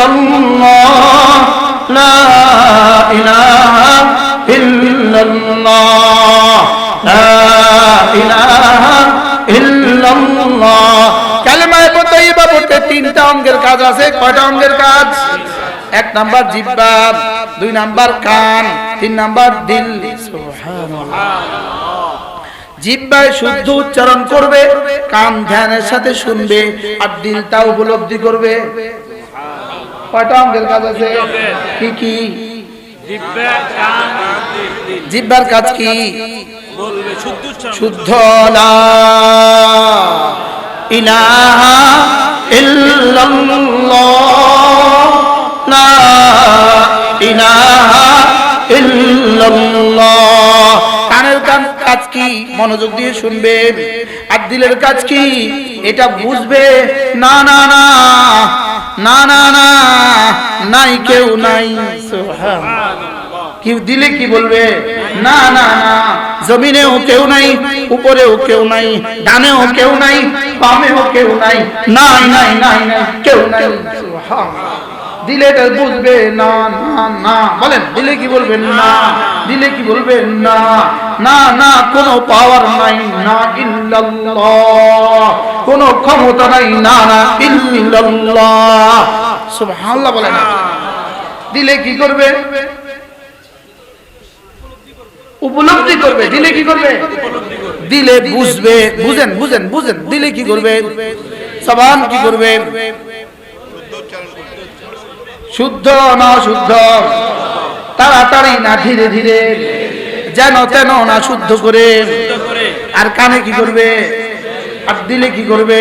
ইল্লাল্লাহ লা ইলাহা ইল্লাল্লাহ লা ইলাহা ইল্লাল্লাহ। কালেমায়ে তাইয়্যিবা পড়তে তিনটা অঙ্গের কাজ আছে। কয়টা অঙ্গের কাজ? এক নাম্বার জিহ্বা, দুই নাম্বার কান, তিন নাম্বার দিল। সুবহানাল্লাহ। জিহ্বায় শুদ্ধ উচ্চারণ করবে, কান ধ্যানের সাথে শুনবে, আর দিলটা উপলব্ধি করবে। কয়টা অঙ্গের কাজ আছে? কি কি? জিহ্বা, কান, দিল। জিহ্বার কাজ কি? বলবে শুদ্ধ উচ্চারণ। শুদ্ধ লা ইলাহা ইল্লাল্লাহ লা ইলাহা ইল্লাল্লাহ। কানের কাজ কি? মনোযোগ দিয়ে শুনবে। আর দিলের কাজ কি? এটা বুঝবে না না না না না না নাই, কেউ নাই। সুবহানাল্লাহ। কি দিলে কি বলবে? না না না, জমিনেও কেউ নাই, উপরেও কেউ নাই, ডানেও কেউ নাই, বামেও কেউ নাই, নাই নাই নাই নাই, কেউ নাই। সুবহানাল্লাহ। দিলে এটা বুঝবে না না না। বলেন, দিলে কি বলবেন? না। দিলে কি বলবেন? না না না, কোনো পাওয়ার নাই, না ইল্লাল্লাহ, কোনো ক্ষমতা নাই, না না ইল্লাল্লাহ। সুবহানাল্লাহ বলেন। দিলে কি করবে? উপলব্ধি করবে। দিলে কি করবে? দিলে বুঝবে। বুঝেন বুঝেন বুঝেন। দিলে কি করবে? জবান কি করবে? শুদ্ধ না শুদ্ধ, তাড়াতাড়ি না ধীরে ধীরে, যেন তেন না, শুদ্ধ করে। আর কানে কি করবে? আর দিলে কি করবে?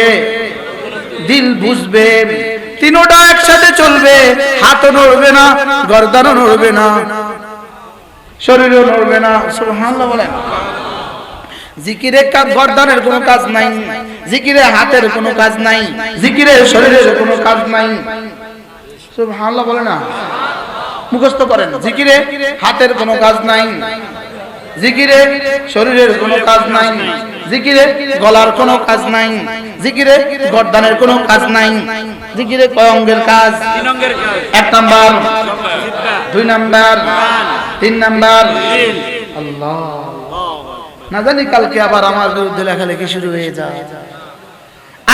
দিল বুঝবে। তিনোটা একসাথে চলবে। হাতও নড়বে না, গর্দানও নড়বে না, শরীরও নড়বে না। সুবহানাল্লাহ বলেন। জিকিরে গর্দানের কোনো কাজ নাই, জিকিরে হাতের কোনো কাজ নাই, জিকিরে শরীরের কোনো কাজ নাই। সুবহানাল্লাহ বলে না, মুখস্থ করেন। জিকিরে হাতের কোনো কাজ নাই, জিকিরে শরীরের কোনো কাজ নাই, জিকিরে গলার কোনো কাজ নাই, জিকিরে গর্দানের কোনো কাজ নাই। জিকিরে কয় অঙ্গের কাজ? তিন অঙ্গের কাজ। এক নাম্বার, জিহ্বা, দুই নাম্বার, তিন নাম্বার। দিল। আল্লাহ, না জানি কালকে আবার আমার বিরুদ্ধে লেখালেখি শুরু হয়ে যায়।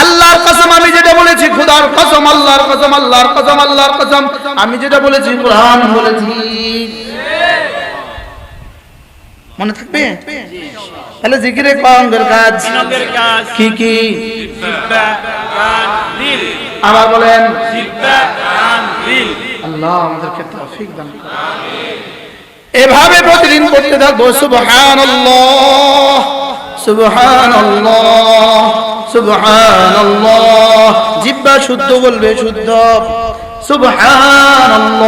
আল্লাহর কসম, আমি যেটা বলেছি, খোদার কসম, আল্লাহর কসম, আল্লাহর কসম, আল্লাহর কসম, আমি যেটা বলেছি কুরআন বলেছি। মনে থাকবে? তাহলে জিকিরে কয় অঙ্গের কাজ? তিন অঙ্গের কাজ। কি কি? জিহ্বা, কান, দিল। আবার বলেন। জিহ্বা, কান, দিল। আল্লাহ আমাদেরকে তৌফিক দান করুন। আমিন। এভাবে প্রতিদিন পড়তে থাকবো। সুবহানাল্লাহ সুবহানাল্লাহ সুবহানাল্লাহ। জিহ্বা শুদ্ধ বলবে, শুদ্ধ। সুবহানাল্লাহ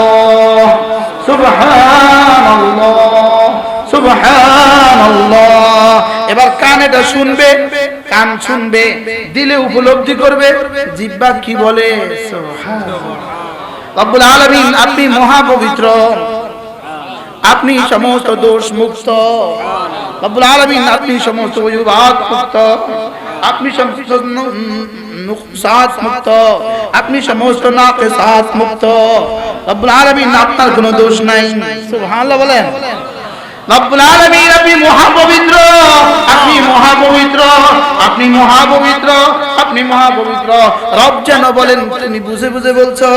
সুবহানাল্লাহ সুবহানাল্লাহ। এবার কান এটা শুনবে, কান শুনবে, দিলে উপলব্ধি করবে জিহ্বা কি বলে। সুবহানাল্লাহ। রব্বুল আলামিন, আপনি মহাপবিত্র, আপনি সমস্ত দোষ মুক্ত। রব্বুল আলামিন, আপনি সমস্ত অজুহাত মুক্ত, আপনি সমস্ত নুকসাত মুক্ত, আপনি সমস্ত নাকিসাত মুক্ত। রব্বুল আলামিন, আপনার কোনো দোষ নাই। সুবহানাল্লাহ বলেন। রব্বুল আলামিন, আপনি মহাপবিত্র, আপনি মহাপবিত্র, আপনি মহাপবিত্র, আপনি মহাপবিত্র। রব যেন বলেন, তুমি বুঝে বুঝে বলছো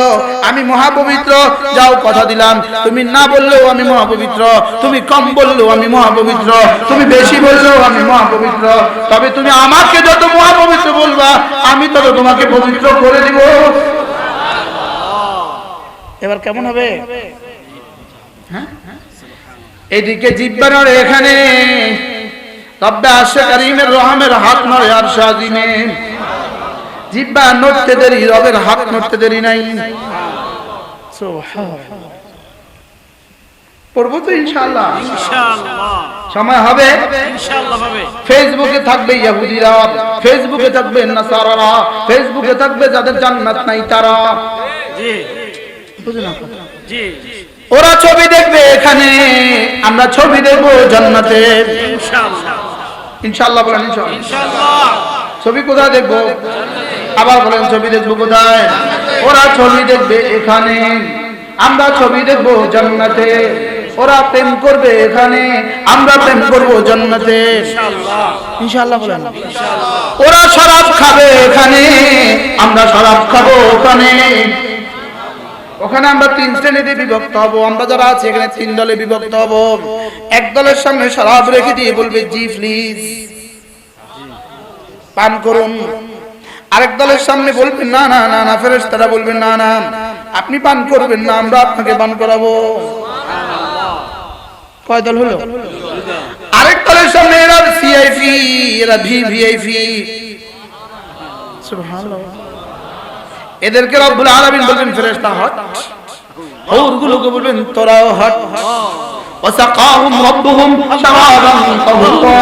আমি মহাপবিত্র, যাও কথা দিলাম, তুমি না বললেও আমি মহাপবিত্র, তুমি কম বললেও আমি মহাপবিত্র, তুমি বেশি বললেও আমি মহাপবিত্র, তবে তুমি আমাকে যত মহাপবিত্র বলবা আমি তত তোমাকে পবিত্র করে দিব। এবার কেমন হবে? হ্যাঁ, এদিকে জিহ্বা নড়ে, এখানে রব্বে আরশে কারীমের রহমের হাত নড়ে আরশ আজিমে। জিহ্বা নড়তে দেরি, রবের হাত নড়তে দেরি নাই। সুবহানাল্লাহ। পড়বো তো ইনশাআল্লাহ। ইনশাআল্লাহ সময় হবে, ইনশাআল্লাহ হবে। ফেসবুকে থাকবে ইহুদিরা, ফেসবুকে থাকবে নাসারারা, ফেসবুকে থাকবে যাদের জান্নাত নাই তারা। জি বুঝুন না, জি ওরা ছবি দেখবে এখানে, আমরা ছবি দেখবো জান্নাতের। ইনশাআল্লাহ ইনশাআল্লাহ বলেন। ইনশাআল্লাহ। ইনশাআল্লাহ। ছবি কোথায় দেখবো? আবার বলেন, ছবি দেখবো কোথায়? ওরা ছবি দেখবে এখানে, আমরা ছবি দেখবো জান্নাতে। ওরা প্রেম করবে এখানে, আমরা প্রেম করবো জান্নাতে ইনশাআল্লাহ। বলেন ওরা শরাব খাবে এখানে, আমরা শরাব খাবো ওখানে। ওখানে আমরা 3 শ্রেণীতে বিভক্ত হব। আমরা যারা আছি এখানে 3 দলে বিভক্ত হব। এক দলের সামনে শরাব রেখে দিয়ে বলবে জি প্লিজ পান করুন। আরেক দলের সামনে বলবেন না না না না, ফেরেশতারা বলবেন না না আপনি পান করবেন না, আমরা আপনাকে পান করাবো। কয় দল হলো? আরেক দলের সামনে এরা সিআইপি, এরা ভিভিআইপি। সুবহানাল্লাহ। এদেরকে রব্বুল আলামিন বলবেন ফেরেশতা হট, হুরগুলোকে বলবেন তোরাও হট। ওয়াসাকাহুম রাব্বুহুম শারাবান তাহুরা,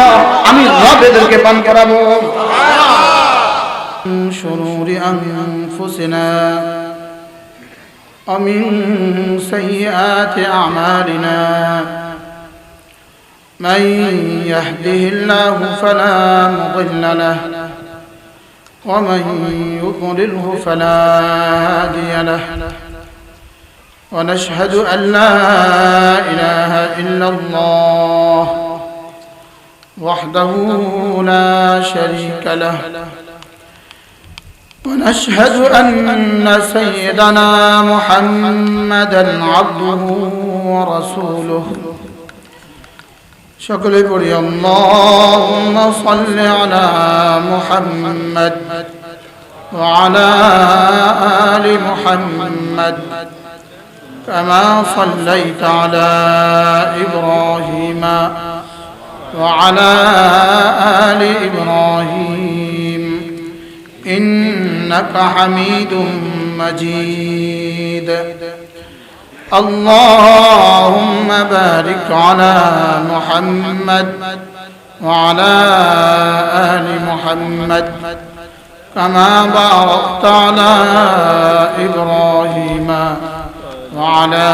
আমি রব এদেরকে পান করাবো। শুরুরি আনফুসিনা ওয়া মিন সাইয়্যাতি আমালিনা মান ইয়াহদিহিল্লাহু ফালা মুদিল্লা লাহু ومن يضلله فلا هادي له ونشهد أن لا إله إلا الله وحده لا شريك له ونشهد أن سيدنا محمدا عبده ورسوله সকলে পড়ি আল্লাহুম্মা সাল্লি আলা মুহাম্মাদ ওয়া আলা আলি মুহাম্মাদ কামা সাল্লাইতা আলা ইব্রাহিম ওয়া আলা আলি ইব্রাহিম ইন্নাকা হামিদুম মাজিদ اللهم بارك على محمد وعلى آل محمد كما باركت على إبراهيم وعلى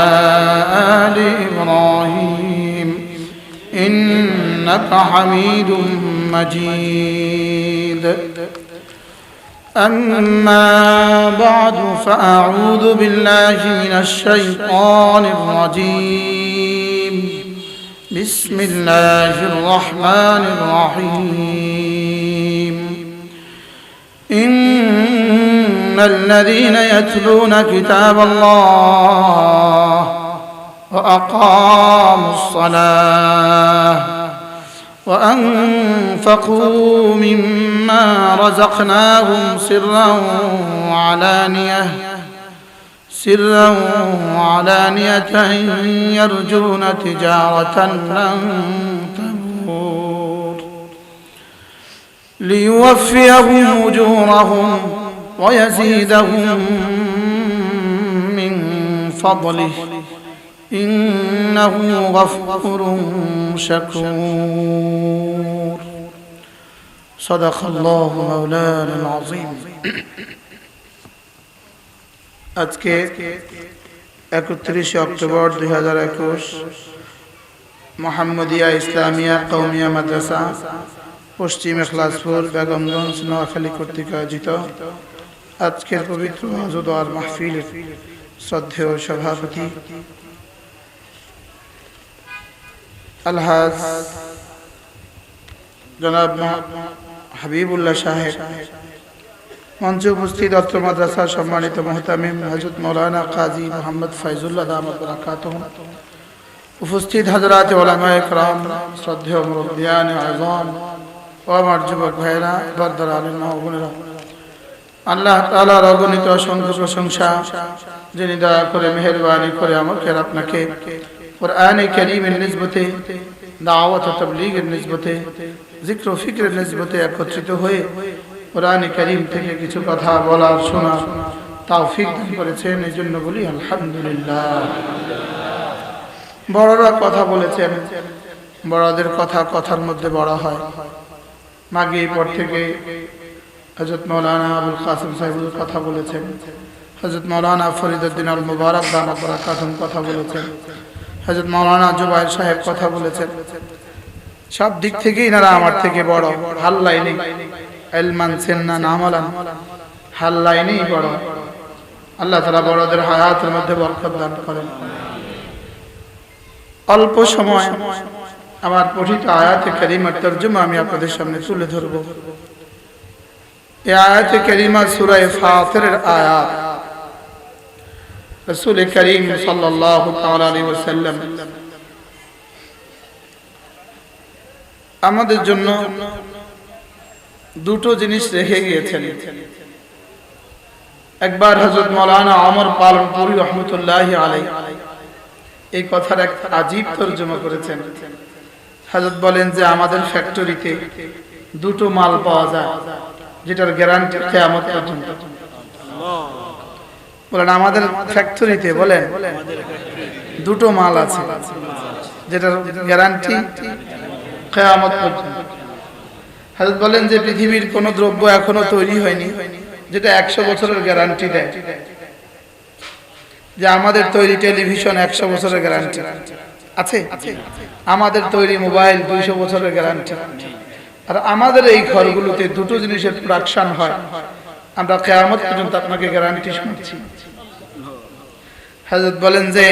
آل إبراهيم إنك حميد مجيد أما بعد فأعوذ بالله من الشيطان الرجيم بسم الله الرحمن الرحيم إن الذين يتلون كتاب الله وأقاموا الصلاة وأنفقوا مما رزقناهم سرا وعلانية يرجون تجارة لن تبور ليوفيهم أجورهم ويزيدهم من فضله إنه غفور شكور صدق الله مولانا العظيم আজকে 31 অক্টোবর 2021 মোহাম্মদিয়া ইসলামিয়া কওমিয়া মাদ্রাসা পশ্চিম এখলাসপুর বেগমগঞ্জ নোয়াখালী কর্তৃক আয়োজিত আজকের পবিত্র ওয়াজ আর মাহফিলের শ্রদ্ধেয় সভাপতি আলহাজ জনাব হাবিবুল্লাহ সাহেব, মঞ্চে উপস্থিত অত্র মাদ্রাসার সম্মানিত মুহতামিম হযরত মাওলানা কাজী মোহাম্মদ ফাইজুল্লাহ দামাত বারাকাতুহু, উপস্থিত হযরত উলামায়ে কেরাম, শ্রদ্ধেয় মুরব্বিয়ান আযম ও আমার যুবক ভাইরা, বরদার আলেম ও বোনেরা, আল্লাহ তাআলার অগণিত অসংখ্য প্রশংসা, যিনি দয়া করে মেহেরবানি করে আমাকে আপনাকে কুরআনে কারীমের নিসবতে, দাওয়াত ও তাবলীগের নিসবতে, জিক্র ও ফিকরের নিসবতে একত্রিত হয়ে কুরআনে কারীম থেকে কিছু কথা বলার শোনার তৌফিক দান করেছেন। এই জন্য বলি আলহামদুলিল্লাহ। বড়রা কথা বলেছেন, বড়দের কথা কথার মধ্যে বড় হয়। মাগে পর থেকে হযরত মাওলানা আবুল কাসিম সাহেবুল কথা বলেছেন, হযরত মাওলানা ফরিদউদ্দিন আল মুবারক দামাত বারাকাতুহু কথা বলেছেন, হযরত মাওলানা জুবাইর সাহেব কথা বলেছেন। সব দিক থেকে এনারা আমার থেকে বড়। হাল্লাইনি ইলমান সিন্না নামালান, হাল্লাইনি বড়। আল্লাহ তাআলা বড়দের হায়াতের মধ্যে বরকত দান করেন। অল্প সময় আমার পঠিত আয়াতে কারিমার তরজমা আমি আপনাদের সামনে তুলে ধরব। এই আয়াতে কারিমা সূরা ফাতিরের আয়াত। রাসূল করিম সাল্লাল্লাহু তাআলা আলাইহি ওয়াসাল্লাম আমাদের জন্য দুটো জিনিস রেখে গিয়েছেন। একবার হযরত মাওলানা ওমর পালনপুরি রাহমাতুল্লাহি আলাইহি এই কথার এক আজীব তরজমা করেছেন। হযরত বলেন যে আমাদের ফ্যাক্টরিতে দুটো মাল পাওয়া যায় যেটার গ্যারান্টি কিয়ামত পর্যন্ত। বলেন আমাদের ফ্যাক্টরিতে বলেন দুটো মাল আছে যেটার গ্যারান্টি কিয়ামত পর্যন্ত। হযরত বলেন যে পৃথিবীর কোনো দ্রব্য এখনো তৈরি হয়নি যেটা 100 বছরের গ্যারান্টি দেয়। যে আমাদের তৈরি টেলিভিশন 100 বছরের গ্যারান্টি আছে, আমাদের তৈরি মোবাইল 200 বছরের গ্যারান্টি। আর আমাদের এই ঘরগুলোতে দুটো জিনিসের প্রোডাকশন হয়, আমরা কিয়ামত পর্যন্ত আপনাকে গ্যারান্টি শুনছি। হযরত বলেন যে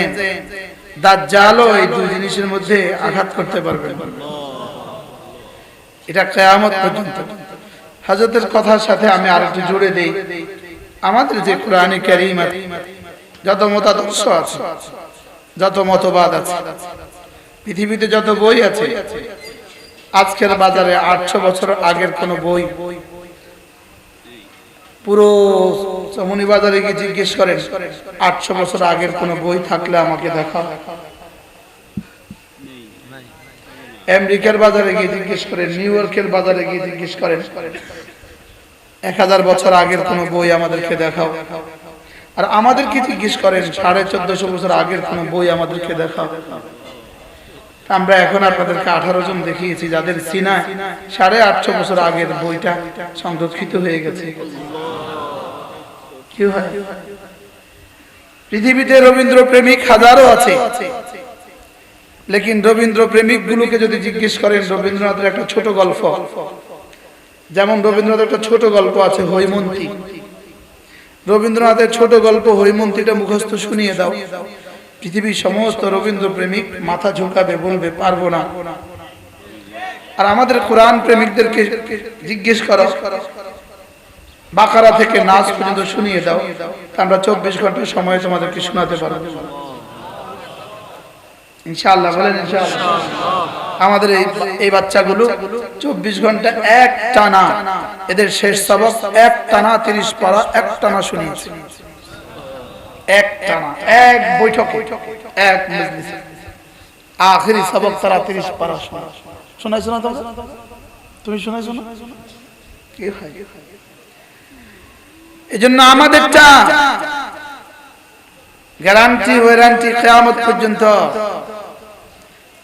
দাজ্জালও এই দুই জিনিসের মধ্যে আঘাত করতে পারবে না, এটা কিয়ামত পর্যন্ত। হযরতের কথার সাথে আমি আরেকটু জুড়ে দেই, আমাদের যে কোরআনে কারীম যত মতাদর্শ আছে, যত মতবাদ আছে, পৃথিবীতে যত বই আছে, আজকের বাজারে 800 বছর আগের কোন বই পুরো চমনি বাজারে গিয়ে জিজ্ঞেস করেন 800 বছর আগের কোন বই থাকলে আমাকে দেখাও। আমেরিকার বাজারে গিয়ে জিজ্ঞেস করেন, নিউ ইয়র্কের বাজারে গিয়ে জিজ্ঞেস করেন 1000 বছর আগের কোন বই আমাদেরকে দেখাও। আর আমাদেরকে জিজ্ঞেস করেন 1450 বছর আগের কোন বই আমাদেরকে দেখাও। আমরা এখন আপনাদেরকে 18 জন দেখিয়েছি যাদের সিনায় 850 বছর আগের বইটা সংরক্ষিত হয়ে গেছে। কি হয়? পৃথিবীতে রবীন্দ্র প্রেমিক হাজারো আছে, লেকিন রবীন্দ্র প্রেমিক গুলোকে যদি জিজ্ঞেস করেন রবীন্দ্রনাথের একটা ছোট গল্প, যেমন রবীন্দ্রনাথের একটা ছোট গল্প আছে হৈমন্তী, রবীন্দ্রনাথের ছোট গল্প হৈমন্তীটা মুখস্থ শুনিয়ে দাও, পৃথিবীর সমস্ত রবীন্দ্র প্রেমিক মাথা ঝুঁকাবে, বলবে পারবো না। আর আমাদের কোরআন প্রেমিকদেরকে জিজ্ঞেস করো বাকারা থেকে নাস পর্যন্ত শুনিয়ে দাও, আমরা 24 ঘন্টা সময় তোমাদেরকে শোনাতে পারবো ইনশাআল্লাহ। বলেন ইনশাআল্লাহ। আমাদের এই বাচ্চাগুলো 24 ঘন্টা এক টানা, এদের শেষ সবক এক টানা 30 পারা এক টানা শুনিয়েছে, এক টানা, এক বৈঠকে, এক মজলিসে আখেরি সবক তারা 30 পারা শোনাইছো না? তুমি শোনাইছো না? কি হয়? এজন্য আমাদেরটা গ্যারান্টি ওয়ারেন্টি কিয়ামত পর্যন্ত,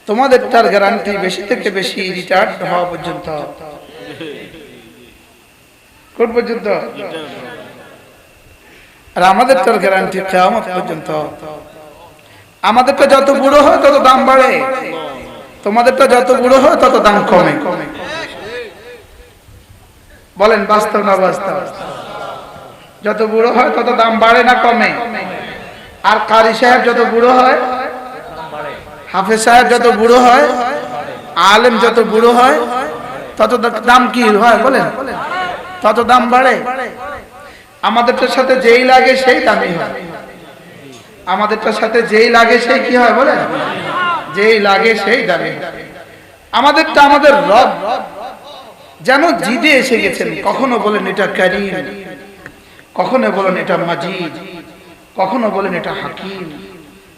তোমাদেরটার গ্যারান্টি বেশি থেকে বেশি রিটায়ার্ড হওয়া পর্যন্ত। কোন পর্যন্ত? আর আমাদেরটার গ্যারান্টি কিয়ামত পর্যন্ত। আমাদেরটা যত বুড়ো হয় তত দাম বাড়ে, তোমাদেরটা যত বুড়ো হয় তত দাম কমে। বলেন বাস্তব না বাস্তব? যত বুড়ো হয় তত দাম বাড়ে না কমে? আর কারি সাহেব যত বুড়ো হয়, হাফেজ সাহেব যত বুড়ো হয়, আলেম যত বুড়ো হয় তত দাম কি হয়? বলেন তত দাম বাড়ে। আমাদেরটার সাথে যেই লাগে সেই দামি হয়, আমাদেরটার সাথে যেই লাগে সেই কি হয়? বলেন যেই লাগে সেই দামি। আমাদেরটা আমাদের রব যেন জিদে এসে গেছেন, কখনো বলেন এটা কারীম, কখনো বলেন এটা মাজিদ, কখনো বলেন এটা হাকিম,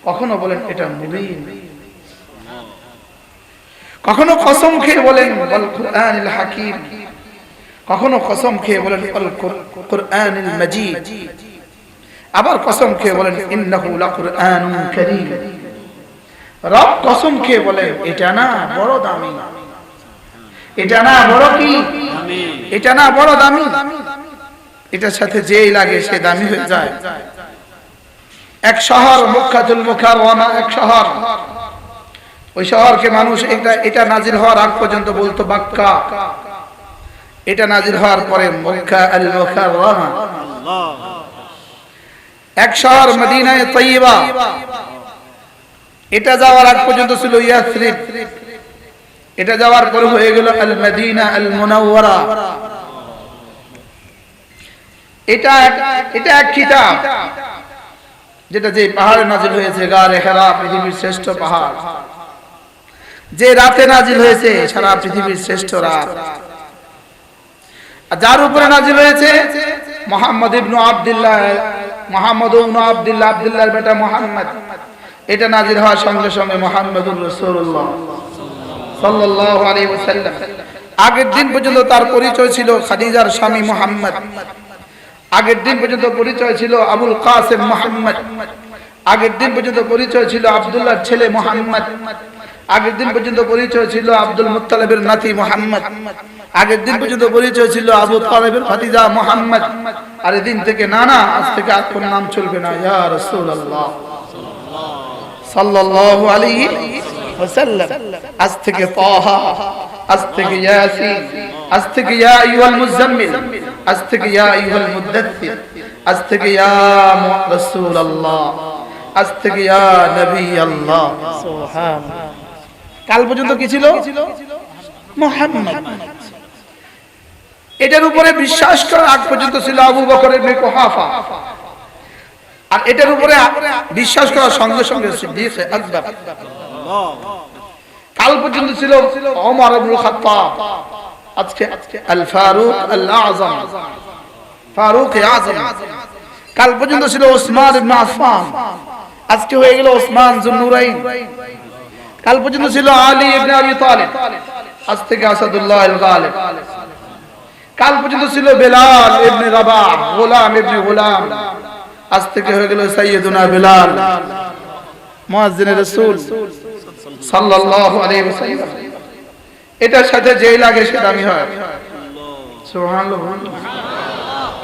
কখনো বলেন এটা মুবিন, কখনো কসম খেয়ে বলেন ওয়াল কুরআনিল হাকিম, কখনো কসম খেয়ে বলেন ওয়াল কুরআনিল মাজিদ, আবার কসম খেয়ে বলেন ইন্নাহু লাকুরআনুন কারীম। রব কসম খেয়ে বলেন এটা না বড় দামি, এটা না বড় কি, এটা না বড় দামি, এটার সাথে যেই লাগে সে দামি হয়ে যায়। এক শহর মক্কাতুল মুকাররমা, এক শহর, ওই শহরকে মানুষ এটা নাজিল হওয়ার আগ পর্যন্ত বলতো মক্কা, এটা নাজিল হওয়ার পরে মক্কা আল মুকাররমা। এক শহর মদিনায়ে তয়্যিবা, এটা যাওয়ার আগ পর্যন্ত ছিল ইয়াসরিব, এটা যাওয়ার পর হয়ে গেল আল মদিনা আল মুনাওয়ারা। এটা এক কিতাব যেটা যে পাহাড়ে নাজিল হয়েছে, গারে হেরা, পৃথিবীর শ্রেষ্ঠ পাহাড়, যে রাতে নাজিল হয়েছে, সারা পৃথিবীর শ্রেষ্ঠ রাত। যার উপরে নাজিল হয়েছে মুহাম্মদ ইবনে আব্দুল্লাহ, আব্দুল্লাহর বেটা মুহাম্মদ। এটা নাজিল হওয়ার সঙ্গে সঙ্গে মুহাম্মদুর রাসূলুল্লাহ সাল্লাল্লাহু আলাইহি ওয়াসাল্লাম। আগের দিন পর্যন্ত তার পরিচয় ছিল খাদিজার স্বামী মুহাম্মদ, আগের দিন পর্যন্ত পরিচয় ছিল আবুল কাসেম মুহাম্মদ, আগের দিন পর্যন্ত পরিচয় ছিল আব্দুল্লাহর ছেলে মুহাম্মদ, আগের দিন পর্যন্ত পরিচয় ছিল আব্দুল মুত্তালিবের নাতি মুহাম্মদ, আগের দিন পর্যন্ত পরিচয় ছিল আবু তালেবের ভাতিজা মুহাম্মদ। আর এদিন থেকে নানা, আজ থেকে আর কোন নাম চলবে না, ইয়া রাসূলুল্লাহ সাল্লাল্লাহু আলাইহি ওয়াসাল্লাম। আজ থেকে তাহা, আজ থেকে ইয়াসিন, আজ থেকে ইয়া আইয়ুহাল মুজাম্মিল, আজ থেকে ইয়া আইয়ুহাল মুদ্দাথির, আজ থেকে ইয়া রাসূলুল্লাহ, আজ থেকে ইয়া নবী আল্লাহ। সুবহানাল্লাহ। কাল পর্যন্ত কি ছিল? মুহাম্মদ। এটার উপরে বিশ্বাস করার আগ পর্যন্ত ছিল আবু বকর ইবনে কুহাফা, আর এটার উপরে বিশ্বাস করার সঙ্গে সঙ্গে সিদ্দিক আকবর। কাল পর্যন্ত ছিল ওমর ইবনে খাত্তাব, আজকে আল ফারুক আল আযম, ফারুক আযম। কাল পর্যন্ত ছিল ওসমান ইবনে আফফান, আজকে হয়ে গেল ওসমান যুন্নুরাইন। কাল পর্যন্ত ছিল আলী ইবনে আবি তালিব, আজ থেকে আসাদুল্লাহ আল গালিব। কাল পর্যন্ত ছিল বেলাল ইবনে রাবাহ, গোলাম ইবনে গোলাম, আজ থেকে হয়ে গেল সাইয়্যিদুনা বেলাল, মুয়াজ্জিনে রাসূল সাল্লাল্লাহু আলাইহি ওয়াসাল্লাম। এটার সাথে যেই লাগে সে দামি হয়। সুবহানাল্লাহ।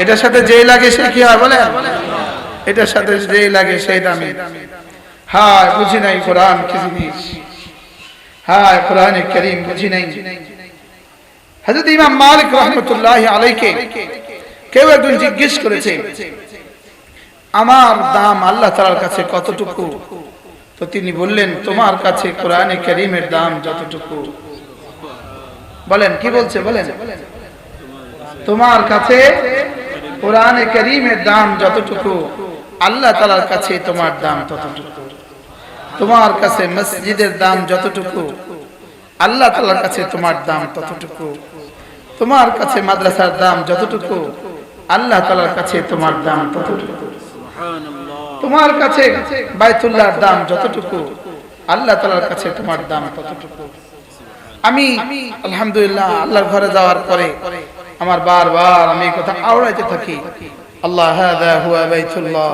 এটার সাথে যেই লাগে সে কি হয় বলেন? এটার সাথে যেই লাগে সেই দামি। হ্যাঁ, বুঝি নাই কোরআন কি জিনিস, হ্যাঁ কোরআনে কারীম বুঝি নাই। হযরত ইমাম মালিক রাহমাতুল্লাহি আলাইহি কেউ একজন জিজ্ঞেস করেছে, আমার দাম আল্লাহ তাআলার কাছে কতটুকু? তো তিনি বললেন, তোমার কাছে কোরআনে কারীমের দাম যতটুকু। বলেন কি বলছে? বলেন, তোমার কাছে কোরআনে কারীমের দাম যতটুকু, আল্লাহ তাআলার কাছে তোমার দাম ততটুকু। তোমার কাছে মসজিদের দাম যতটুকু, আল্লাহ তাআলার কাছে তোমার দাম ততটুকু। তোমার কাছে মাদ্রাসার দাম যতটুকু, আল্লাহ তাআলার কাছে তোমার দাম ততটুকু। তোমার কাছে বাইতুল্লাহর দাম যতটুকু, আল্লাহ তাআলার কাছে তোমার দাম ততটুকু। আমি আলহামদুলিল্লাহ আল্লাহর ঘরে যাওয়ার পরে আমার বারবার আমি এই কথা আওড়াইতে থাকি, আল্লাহ হাযা হুয়া বাইতুল্লাহ।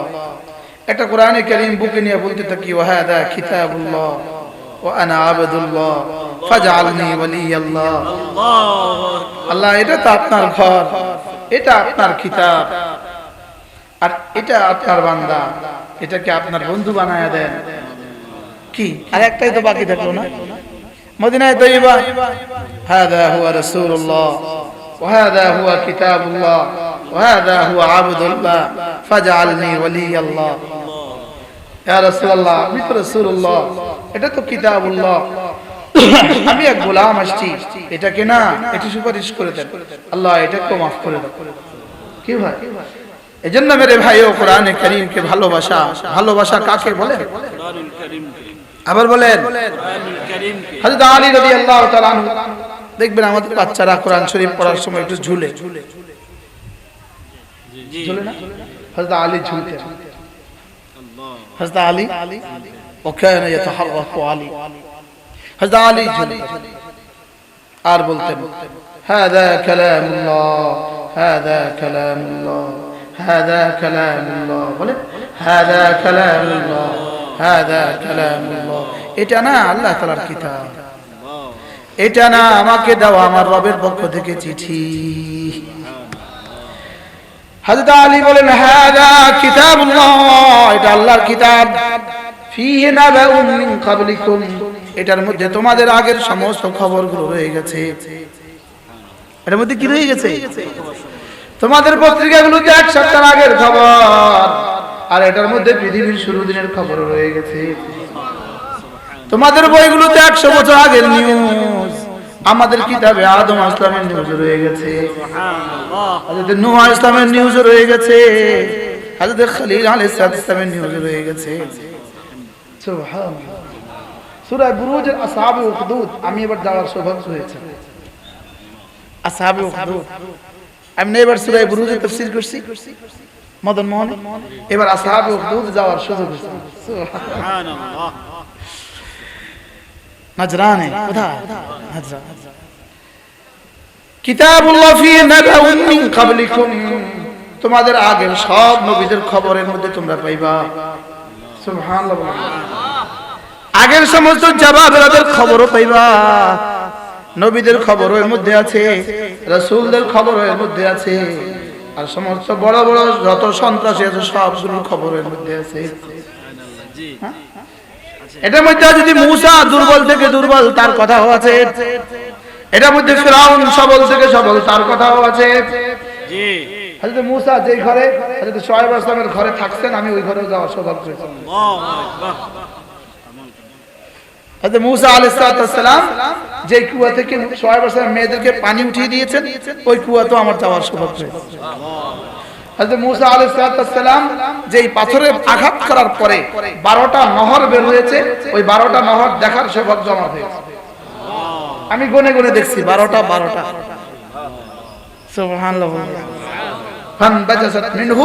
একটা কোরআনে কারীম বুকে নিয়ে বলতে থাকি, ওয়া হাযা কিতাবুল্লাহ ওয়া আনা আবদুল্লাহ ফাজআলনি ওয়ালিয়াল্লাহ। আল্লাহ, এটা তো আপনার ঘর, এটা আপনার কিতাব, আর এটা আপনার বান্দা, এটাকে আপনার বন্ধু বানায়া দেন। কি আর একটাই তো বাকি থাকলো না? মদিনায়ে তয়্যিবা, হাযা হুয়া রাসূলুল্লাহ ওয়া হাযা হুয়া কিতাবুল্লাহ ওয়া হাযা হুয়া আবদুল্লাহ ফাজআলনি ওয়ালিয়াল্লাহ। ইয়া রাসূলুল্লাহ, আমি তো রাসূলুল্লাহ, এটা তো কিতাবুল্লাহ, আমি এক গোলাম আসছি, এটাকে না এটা সুপারিশ করে দেন আল্লাহ, এটাকে মাফ করে দেন। কি ভাই? এজন্য মেরে ভাইও কোরআনে কারীমকে ভালোবাসা, ভালোবাসা কাকে বলে? কোরআনুল কারীমকে। আবার বলেন কোরআনুল কারীমকে। হযরত আলী রাদিয়াল্লাহু তাআলা আনহু, দেখবেন আমাদের বাচ্চারা কোরআন শরীফ পড়ার সময় একটু ঝুলে, ঝুলে না? হযরত আলী ঝুলতেন। হযরত আলী ওয়াকানা ইয়াতাহাররাকু আলী, হযরত আলী ঝুলতেন আর বলতেন, হাযা কালামুল্লাহ, হাযা কালামুল্লাহ, হাযা কালামুল্লাহ। বলে হাযা কালামুল্লাহ, হাযা কালামুল্লাহ। এটা না আল্লাহ তাআলার কিতাব, এটা না আমাকে দাও আমার রবের পক্ষ থেকে চিঠি। হযরত আলী বলেন, হাযা কিতাবুল্লাহ, এটা আল্লাহর কিতাব, ফীহি নাবাউন মিন ক্বাবলিকুম, এটার মধ্যে তোমাদের আগের সমস্ত খবরগুলো রয়ে গেছে। এটার মধ্যে কি রয়ে গেছে? তোমাদের পত্রিকাগুলোতে এক সপ্তাহ আগের খবর, আর এটার মধ্যে পৃথিবীর শুরু দিনের খবর রয়ে গেছে। তোমাদের বইগুলোতে 100 বছর আগের নিউজ, আমাদের কিতাবে আদম ইসলামের নিউজ রয়ে গেছে, হযরত নূহ ইসলামের নিউজ রয়ে গেছে, হযরত খলিল আলাইহিস সালামের নিউজ রয়ে গেছে। সুবহানাল্লাহ। সূরা বুরুজের আসহাবে উখদুদ আমি এবার যাওয়ার সৌভাগ্য হয়েছে। আসহাবে উখদুদ আমি এবার সূরা বুরুজের তাফসীর করছি মদন মোহন, এবার আসহাবে উখদুদ যাওয়ার সুযোগ হয়েছে। সুবহানাল্লাহ। নাজরানে কোথায়? নাজরান। কিতাবুল্লাহ ফি নাবাউন মিন ক্বাবলিকুম, তোমাদের আগের সব নবীদের খবরের মধ্যে তোমরা পাইবা। সুবহানাল্লাহ। আগের সমস্ত জাবাবের খবরও পাইবা, নবীদের খবরও এর মধ্যে আছে, রাসূলদের খবরও এর মধ্যে আছে, আর সমস্ত বড় বড় যত সন্ত্রাসী আছে সবগুলোর খবর এর মধ্যে আছে। এটার মধ্যে যদি মূসা দুর্বল থেকে দুর্বল তার কথাও আছে, এটার মধ্যে ফিরআউন সবল থেকে সবল তার কথাও আছে। জি, হযরত মূসা যেই ঘরে হযরত শুআয়ব আলাইহিস সালামের ঘরে থাকতেন, আমি ওই ঘরেও যাওয়ার সৌভাগ্য হয়েছে। আল্লাহু আকবার। হযরত মূসা আলাইহিস সালাম যে কুয়া থেকে শুআয়ব আলাইহিস সালাম মেয়েদেরকে পানি উঠিয়ে দিয়েছেন, ওই কুয়াতেও আমার যাওয়ার সৌভাগ্য হয়েছে। হযরত মূসা আলাইহিস সালাম যেই পাথরে আঘাত করার পরে 12টা নহর বের হয়েছে, ওই 12টা নহর দেখার সৌভাগ্য আমার হয়েছে। আমি গুনে গুনে দেখছি 12টা। সুবহানাল্লাহ। ফানবাজাসাত মিনহু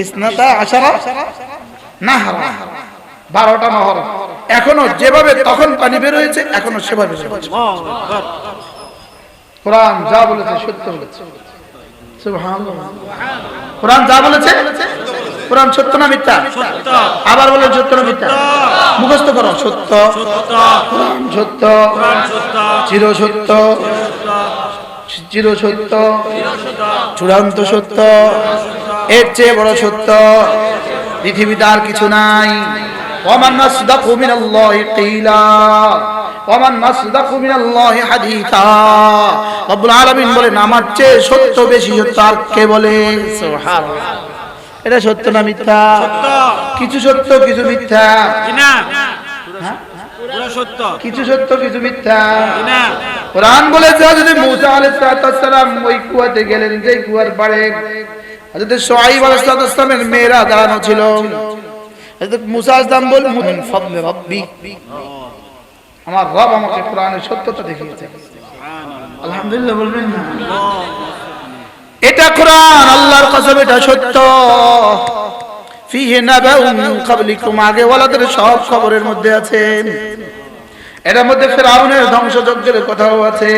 ইসনাতা আশারা নাহরা, 12টা নহর এখনো যেভাবে তখন পানি বের হয়েছে এখনো সেভাবে। কোরআন যা বলেছে সত্য বলেছে। সুবহানাল্লাহ। কোরআন যা বলেছে, কোরআন সত্য না মিথ্যা? সত্য। আবার বলে সত্য না মিথ্যা? মুখস্থ করো। সত্য, কোরআন সত্য, চির সত্য, চির সত্য, চূড়ান্ত সত্য, এর চেয়ে বড় সত্য পৃথিবীতে আর কিছু নাই। ওয়ামান নাসদাকু মিনাল্লাহি কিলা ওয়ামান নাসদাকু মিনাল্লাহি হাদিসা। রব্বুল আলামিন বলেন আমার চেয়ে সত্য বেশি সত্য আর কে বলে? সুবহানাল্লাহ। এটা সত্য না মিথ্যা? সত্য। কিছু সত্য কিছু মিথ্যা। জি না, পুরো সত্য। কিছু সত্য কিছু মিথ্যা। জি না। কোরআন বলেছে হযরত মূসা আলাইহিস সালাম ওই কুয়াতে গেলেন, যে কুয়ার পাড়ে হযরত শুআয়ব আলাইহিস সালামের মেয়েরা দাঁড়ানো ছিল। হযরত মূসা আলাইহিস সালাম বলেন মিন ফাদলি রাব্বি, আমার রব আমাকে কোরআনের সত্যতা দেখিয়েছে। সুবহানাল্লাহ। আলহামদুলিল্লাহ বলবেন না? এটা কোরআন, আল্লাহর কসম এটা সত্য। ফিহি নাবাউন মিন ক্বাবলিকুম, আগে ওয়ালাদের সব খবরের মধ্যে আছে। এটার মধ্যে ফিরআউনের ধ্বংসযজ্ঞের কথাও আছে।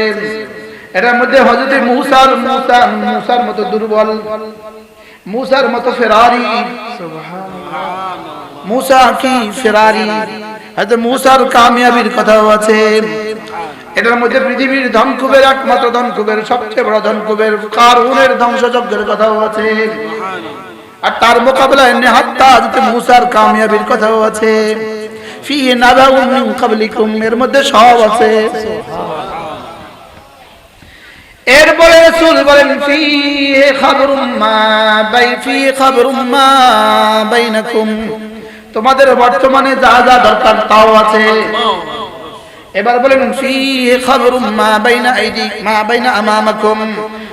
এটার মধ্যে হযরত মূসার মতো দুর্বল, মূসার মতো ফেরারি। সুবহানাল্লাহ। মূসা কি ফেরারি, হযরত মূসার কামিয়াবির কথাও আছে। এটার মধ্যে পৃথিবীর ধনকুবের একমাত্র ধনকুবের, সবচেয়ে বড় ধনকুবের কারুনের ধ্বংসযজ্ঞের কথাও আছে। আর তার মোকাবেলায় নেহাত্তা হযরত মূসার কামিয়াবির কথাও আছে। ফিহি নাবাউন মিন ক্বাবলিকুম, এর মধ্যে সব আছে। এরপরে রাসূল বলেন ফিহি খাবরুম মা বাইনাকুম, তোমাদের বর্তমানে যা যা দরকার তাও আছে। এবার বলেন ফিহি খাবরুম মা বাইনা আইদিকুম মা বাইনা আমামাকুম,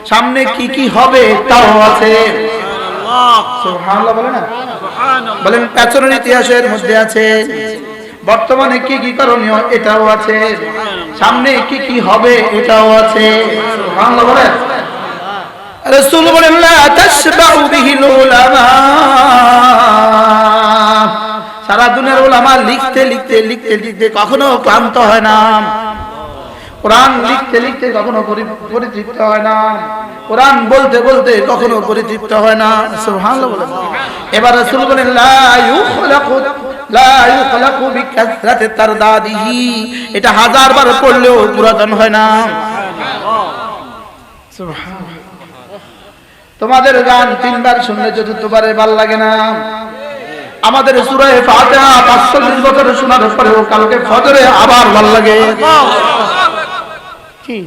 সামনে কি কি হবে তাও আছে। সুবহানাল্লাহ বলেন না? সুবহানাল্লাহ। বলেন পেছনের ইতিহাসের মধ্যে আছে, বর্তমানে কি কি করণীয় এটাও আছে, সামনে কি কি হবে এটাও আছে। সুবহানাল্লাহ বলেন। রাসূল বলেন লা তাশবাউ বিহিল উলামা, সারা দুনিয়ার উলামা লিখতে লিখতে লিখতে লিখতে কখনো ক্লান্ত হয় না। কোরআন লিখতে লিখতে কখনো পরিতৃপ্ত হয় না। কোরআন বলতে বলতে কখনো পরিতৃপ্ত হয় না। সুবহানাল্লাহ বলেন। এবার রাসূল বলেন লা ইউখলাকু বিকাসরাতি তারদাদিহি, এটা 1000 বার পড়লেও পুরাতন হয় না। সুবহানাল্লাহ। তোমাদের গান 3 বার শুনলে চতুর্থবারে ভালো লাগে না। আমাদের সূরা ফাতিহা 45 বছর শোনার পরেও কালকে ফজরে আবার ভালো লাগে। কি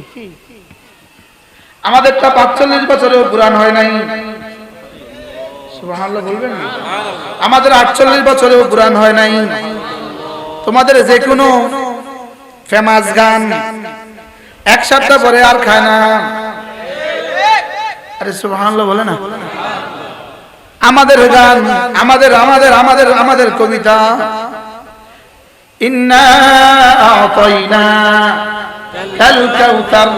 আমাদেরটা 45 বছরেও পুরান হয় নাই। সুবহানাল্লাহ বলবেন না? আমাদের 48 বছরেও কোরআন হয় নাই। তোমাদের যে কোনো ফেমাস গান এক সপ্তাহ পরে আর খায় না। আরে সুবহানাল্লাহ বলে না? আমাদের গান, আমাদের কবিতা, ইন্না আ'তাইনা কাল কাউসার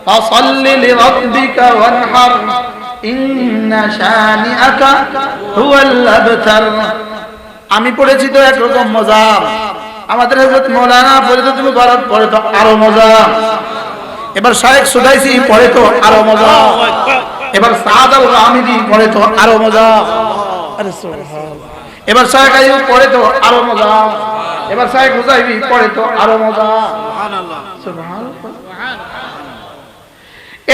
ফাসাল্লি লিরাব্বিকা ওয়ানহার ইন্না শানিআকা হুয়াল আবতার। আমি পড়েছি তো একরকম মজা, আমাদের হযরত মাওলানা পড়ে তো তুমি পড়ে তো আরো মজা, এবার শায়েখ সুদাইসি পড়ে তো আরো মজা, এবার সাদ আল রামিদি পড়ে তো আরো মজা। আরে সুবহানাল্লাহ। এবার শায়েখ আইয়ুব পড়ে তো আরো মজা, এবার শায়েখ হুজাইবি পড়ে তো আরো মজা। সুবহানাল্লাহ সুবহানাল্লাহ।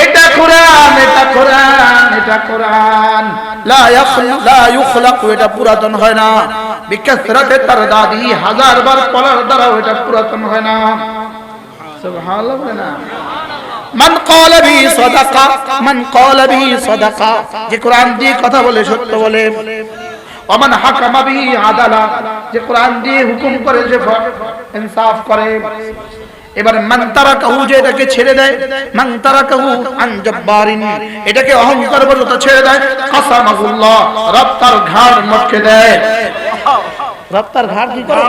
এটা কোরআন, এটা কোরআন, এটা কোরআন। লা ইখলাকু, এটা পুরাতন হয় না। বিকাসরাতে তারদাদি, হাজারবার পড়ার দ্বারা এটা পুরাতন হয় না। সুবহানাল্লাহ বলে না? মান ক্বালা বি সাদাকা, মান ক্বালা বি সাদাকা, যে কোরআন দিয়ে কথা বলে সত্য বলে। ওমান হাকামা বিহি আদালা, যে কোরআন দিয়ে হুকুম করে যে ইনসাফ করে। এবার মান তারাকাহু, যে এটাকে ছেড়ে দেয়, মান তারাকাহু আন জব্বারিন, এটাকে অহংকার বলে তো ছেড়ে দেয়, কাসামাহুল্লাহ, রব তার ঘাড় মটকে দেয়। রব তার ঘাড় কি করে?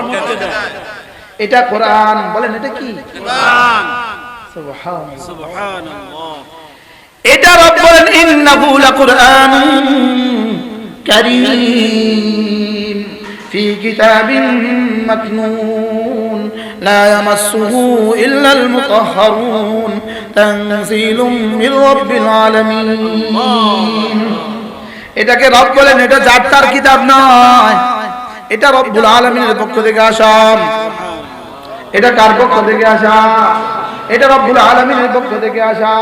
এটা কোরআন। বলেন এটা কি? কোরআন। সুবহানাল্লাহ সুবহানাল্লাহ। এটা রব বলেন ইন্নাহু লাকুরআনুন কারীম ফি কিতাবিন মাকনুন লা ইয়ামাসসুহু ইল্লাল মুতাহহারুন তানজিলুম মির রাব্বিল আলামিন। এটাকে রব বলেন, এটা যার তার কিতাব নয়, এটা রব্বুল আলামিনের পক্ষ থেকে আসা। এটা কার পক্ষ থেকে আসা? এটা রব্বুল আলামিনের পক্ষ থেকে আসা।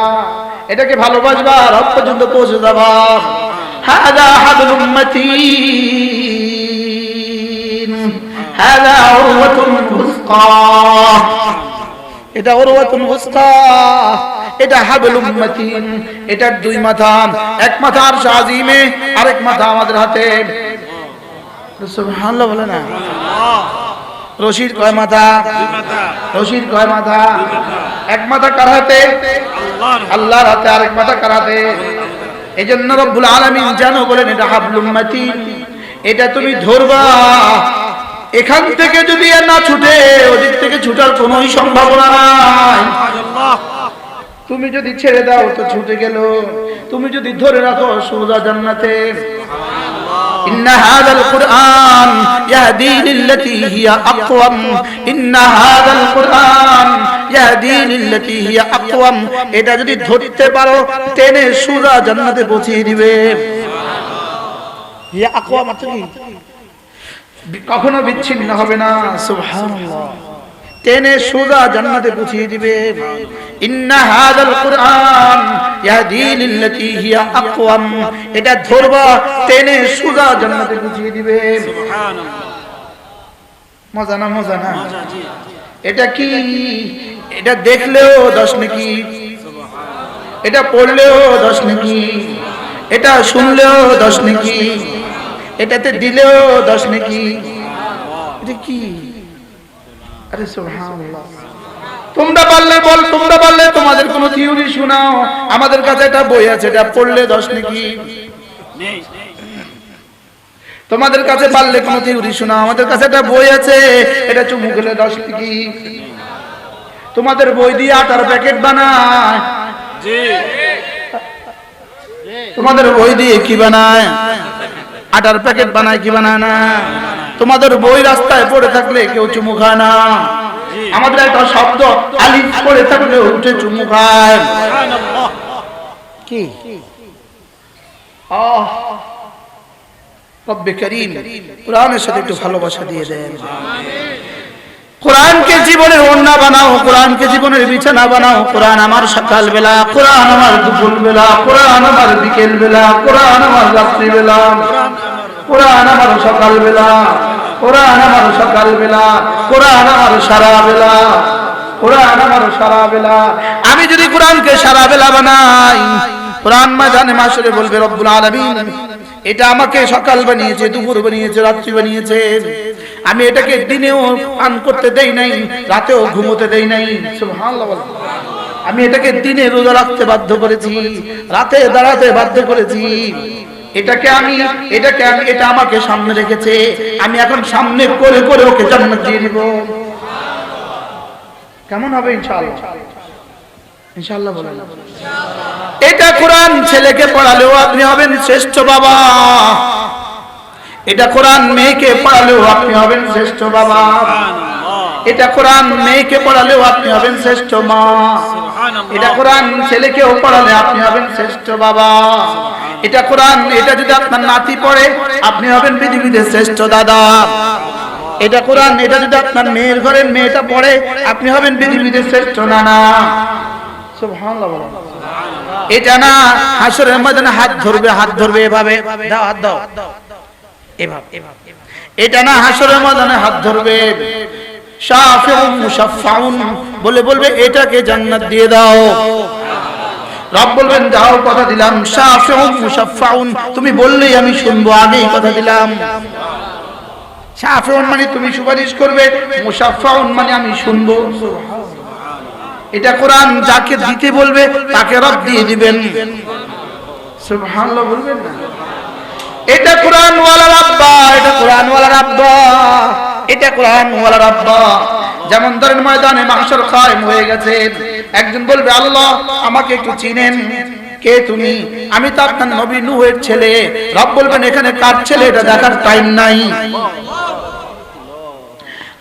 এটাকে ভালোবাসবা, রব পর্যন্ত পৌঁছে যাবা। হাযা হাবলুম মাতিন, হাযা উরওয়াতুন উসকা, এটা উরওয়াতুন উসকা, এটা হাবলুম মাতিন। এটার দুই মাথা, এক মাথা আরশ আজিমে, আরেক মাথা আমাদের হাতে। সুবহানাল্লাহ বলে না? রশির কয় মাথা? রশির কয় মাথা? এক মাথা কার হাতে? আল্লাহর হাতে। আরেক মাথা কার হাতে? এজন্য রব্বুল আলামিন জানো বলেন এটা হাবলুম মাতিন, এটা তুমি ধরবা। এখান থেকে যদি আর না ছুটে, ওদিক থেকে ছুটার কোনো সম্ভাবনা নাই। তুমি যদি ছেড়ে দাও তো ছুটে গেল, তুমি যদি ধরে রাখো সোজা জান্নাতে। ইন্না হাযাল কুরআন ইয়াহদি লিল্লাতী হিয়া আকওয়াম, ইন্না হাযাল কুরআন ইয়াহদি লিল্লাতী হিয়া আকওয়াম। এটা যদি ধরতে পারো টেনে সোজা জান্নাতে পৌঁছে দিবে। হিয়া আকওয়াম মানে কি? কখনো বিচ্ছিন্ন হবে না। সুবহানাল্লাহ। টেনে সোজা জান্নাতে পৌঁছে দিবে। ইন্না হাযাল কুরআন ইয়াহদি লিল্লাতী হিয়া আকওয়াম, এটা ধরবা টেনে সোজা জান্নাতে পৌঁছে দিবে। সুবহানাল্লাহ। মজা না? মজা না? এটা কি? এটা দেখলেও 10 নেকি, এটা পড়লেও 10 নেকি, এটা শুনলেও 10 নেকি, এটাতে দিলেও 10 নেকি। এটা কি? আরে সুবহানাল্লাহ। তোমরা পারলে বল, তোমরা পারলে তোমাদের কোন থিওরি শোনাও। আমাদের কাছে একটা বই আছে, এটা পড়লে 10 নেকি। নেই। তোমাদের কাছে পারলে কোন থিওরি শোনাও। আমাদের কাছে একটা বই আছে, এটা চুমু খেলে 10 নেকি। তোমাদের বই দিয়ে আটার প্যাকেট বানায়। জি। তোমাদের বই দিয়ে কি বানায়? আটার প্যাকেট বানায়, কি বানায় না? তোমাদের বই রাস্তায় পড়ে থাকলে কেউ চুমু খায় না। আমাদের একটা শব্দ আলিফ পড়ে থাকলে উঠে চুমু খায়। সুবহানাল্লাহ। কি? রব্বে করিম কোরআনের সাথে একটু ভালোবাসা দিয়ে দেন। কোরআনকে জীবনের ওড়না বানাও, কোরআনকে জীবনের বিছানা বানাও। কোরআন আমার সকাল বেলা, কোরআন আমার দুপুর বেলা, কোরআন আমার বিকেল বেলা, কোরআন আমার রাত্রি বেলা, কোরআন আমার সকাল বেলা, কোরআন আমার সকাল বেলা, কোরআন আমার সারা বেলা, কোরআন আমার সারা বেলা। আমি যদি কোরআনকে সারা বেলা বানাই, কোরআন ময়দানে মাশরে বলবে রব্বুল আলামিন এটা আমাকে সকাল বানিয়েছে, দুপুর বানিয়েছে, রাত্রি বানিয়েছে। আমি এটাকে দিনেও পান করতে দেই নাই, রাতেও ঘুমোতে দেই নাই। সুবহানাল্লাহ। আমি এটাকে দিনে রোজা রাখতে বাধ্য করেছি, রাতে দাঁড়াতে বাধ্য করেছি। এটা আমাকে সামনে রেখেছে। আমি এখন সামনে করে করে ওকে জান্নাত দিয়ে দিব। কেমন হবে ইনশাআল্লাহ? ইনশাআল্লাহ বলেন। এটা কোরআন ছেলেকে পড়ালেও আপনি হবেন শ্রেষ্ঠ বাবা। এটা কোরআন মেয়েকে পড়ালেও আপনি হবেন শ্রেষ্ঠ বাবা। এটা কোরআন মেয়েকে পড়ালেও আপনি হবেন শ্রেষ্ঠ মা। এটা কোরআন ছেলেকেও পড়ালে আপনি হবেন শ্রেষ্ঠ বাবা। এটা কোরআন, এটা যদি আপনার নাতি পড়ে আপনি হবেন পৃথিবীতে শ্রেষ্ঠ দাদা। এটা কোরআন, এটা যদি আপনার মেয়ের ঘরের মেয়েটা পড়ে আপনি হবেন পৃথিবীতে শ্রেষ্ঠ নানা। সুবহানাল্লাহ। এটা না হাসরের ময়দানে হাত ধরবে এভাবে, দাও হাত দাও, এভাবে। এটা না হাসরের ময়দানে হাত ধরবে, শাফিউন মুশাফফাউন বলে বলবে এটাকে জান্নাত দিয়ে দাও। রব বলবেন দাও, কথা দিলাম। শাফিউন মুশাফফাউন, তুমি বললেই আমি শুনবো, আগেই কথা দিলাম। শাফিউন মানে তুমি সুপারিশ করবে, মুশাফফাউন মানে আমি শুনবো। এটা কোরআন যাকে দিতে বলবে তাকে রব দিয়ে দিবেন। সুবহানাল্লাহ বলবেন না? এটা কোরআন ওয়ালার আব্বা, এটা কোরআন ওয়ালার আব্বা, এটা কোরআন ওয়ালার আব্বা। যেমন ধরেন ময়দানে মাহশর কায়েম হয়ে গেছে, একজন বলবে আল্লাহ আমাকে একটু চিনেন, কে তুমি? আমি তো আপনার নবী নূহের ছেলে। রব বলবেন এখানে কার ছেলে এটা দেখার টাইম নাই।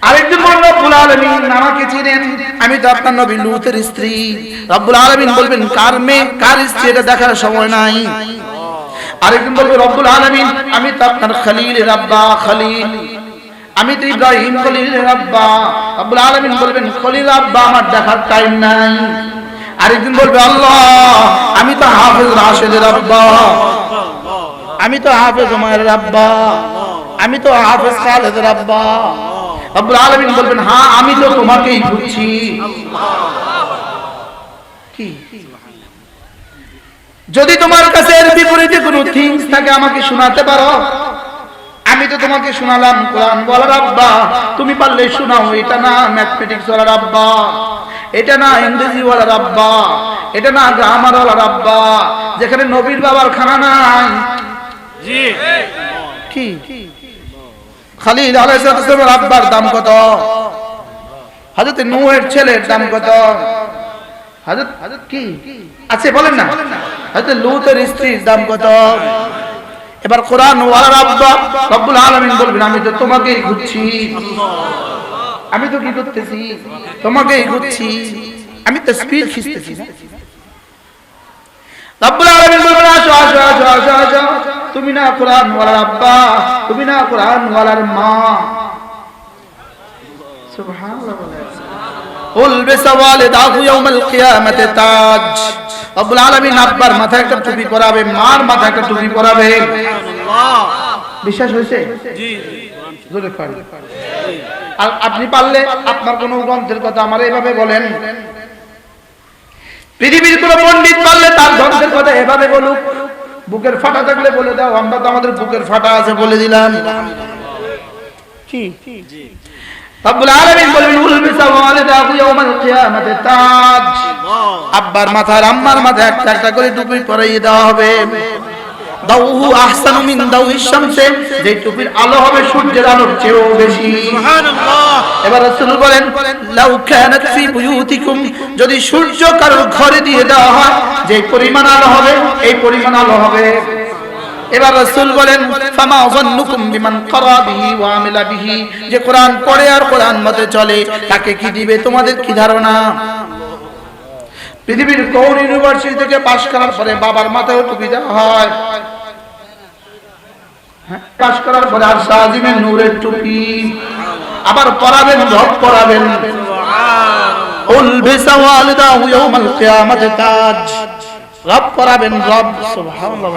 আরেকজন বলবে রব্বুল আলামিন আমাকে চিনেন, আমি তো আপনার নবী লূতের স্ত্রী। রব্বুল আলামিন বলবেন কার মেয়ে কার স্ত্রী এটা দেখার সময় নাই। আরেকজন বলবে রব্বুল আলামিন আমি তো আপনার খলিলের আব্বা, খলিল, আমি তো ইব্রাহিম খলিলের আব্বা। রব্বুল আলামিন বলবেন খলিল আব্বা আমার দেখার টাইম নাই। আরেকজন বলবে আল্লাহ আমি তো হাফেজ রাশেদের আব্বা, আমি তো হাফেজ ওমরের আব্বা, আমি তো হাফেজ খালেদের আব্বা। রব্বুল আলামিন বলবেন হ্যাঁ আমি তো তোমাকেই খুঁজছি। কি যদি তোমার কাছে এর বিপরীতে কোনো থিংস থাকে আমাকে শোনাতে পারো। আমি তো তোমাকে শোনালাম কোরআন বলার আব্বা, তুমি পারলে শোনাও। এটা না ম্যাথমেটিক্স ওয়ালার আব্বা, এটা না ইংরেজি ওয়ালার আব্বা, এটা না গ্রামার ওয়ালার আব্বা, যেখানে নবীর বাবার খানা নাই। জি কি খালিদ আলাইহিস সালামের আব্বার দাম কত? হযরত নূহের ছেলের দাম কত? হযরত কি আছে বলেন না? হযরত লূতের স্ত্রীর দাম কত? এবার কোরআন ওয়ালার আব্বা রব্বুল আলামিন বলবেন আমি তো তোমাকেই খুঁজছি। আমি তো কি করতেছি? তোমাকেই খুঁজছি। আমি তো স্পিড খিঁচতেছি না। রব্বুল আলামিন বলবেন আসো আসো আসো আসো আসো, তুমি না কোরআন ওয়ালার আব্বা, তুমি না কোরআন ওয়ালার মা। সুবহানাল্লাহ। উলবিস ওয়ালিদাহু ইয়াউমাল কিয়ামাতি তাজ। রব্বুল আলামিন আব্বার মাথায় একটা টুপি পরাবে, মার মাথায় একটা টুপি পরাবে। সুবহানাল্লাহ। বিশ্বাস হয়েছে? জি জোরে পড়েন। আর আপনি পারলে আপনার কোন গ্রন্থের কথা আমার এইভাবে বলেন। পৃথিবীর কোন পণ্ডিত পারলে তার গ্রন্থের কথা এভাবে বলুক। বুকের ফাটা থাকলে বলে দাও, আমরা তো আমাদের বুকের ফাটা আছে বলে দিলাম। কি রব্বুল আলামিন বলবেন উলবিসা ওয়ালিদাহু ইয়াউমাল কিয়ামাতি তাজ। আব্বার মাথায় আম্মার মাথায় একটা একটা করে টুপি পরিয়ে দেওয়া হবে। দাউহু আহসানু মিন দাউইশ শামসে, যে টুপির আলো হবে সূর্যের আলোর চেয়েও বেশি। সুবহানাল্লাহ। এবার রাসূল বলেন লাউ কানাত ফি বুয়ুতিকুম, যদি সূর্য কারোর ঘরে দিয়ে দেওয়া হয় যে পরিমাণ আলো হবে এই পরিমাণ আলো হবে। এবার রাসূল বলেন ফামা যান্নুকুম বিমান ক্বারা বিহি ওয়া আমিলা বিহি, যে কোরআন পড়ে আর কোরআন মতে চলে তাকে কি দিবে তোমাদের কি ধারণা? পৃথিবীর কোন ইউনিভার্সিটি থেকে পাশ করার পরে বাবার মাথায় টুপি দেওয়া হয়? পাশ করার পরে আর সাজিমের নূরের টুপি আবার পরাবেন, রব পরাবেন। উলবিসা ওয়ালিদাহু ইয়াউমাল কিয়ামাতি তাজ, রব পরাবেন, রব। সুবহানাল্লাহ।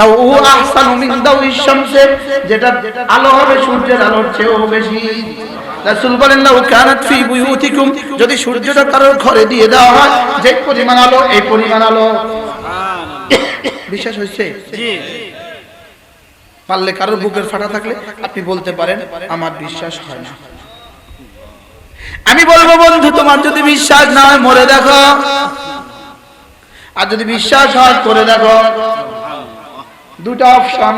দাউহু আহসানু মিন দাউইশ শামসে, যেটা আলো হবে সূর্যের আলোর চেয়েও বেশি। রাসূল বলেন লাউ কানাত ফি বুয়ুতিকুম, যদি সূর্যটা কারোর ঘরে দিয়ে দেওয়া হয় যে পরিমাণ আলো এই পরিমাণ আলো। সুবহানাল্লাহ। বিশ্বাস হইছে? জি। পারলে কারোর বুকের ফাটা থাকলে আপনি বলতে পারেন আমার বিশ্বাস হয় না। আমি বলবো বন্ধু, তোমার যদি বিশ্বাস না হয় মরে দেখো, আর যদি বিশ্বাস হয় করে দেখো। দুটো অপশন,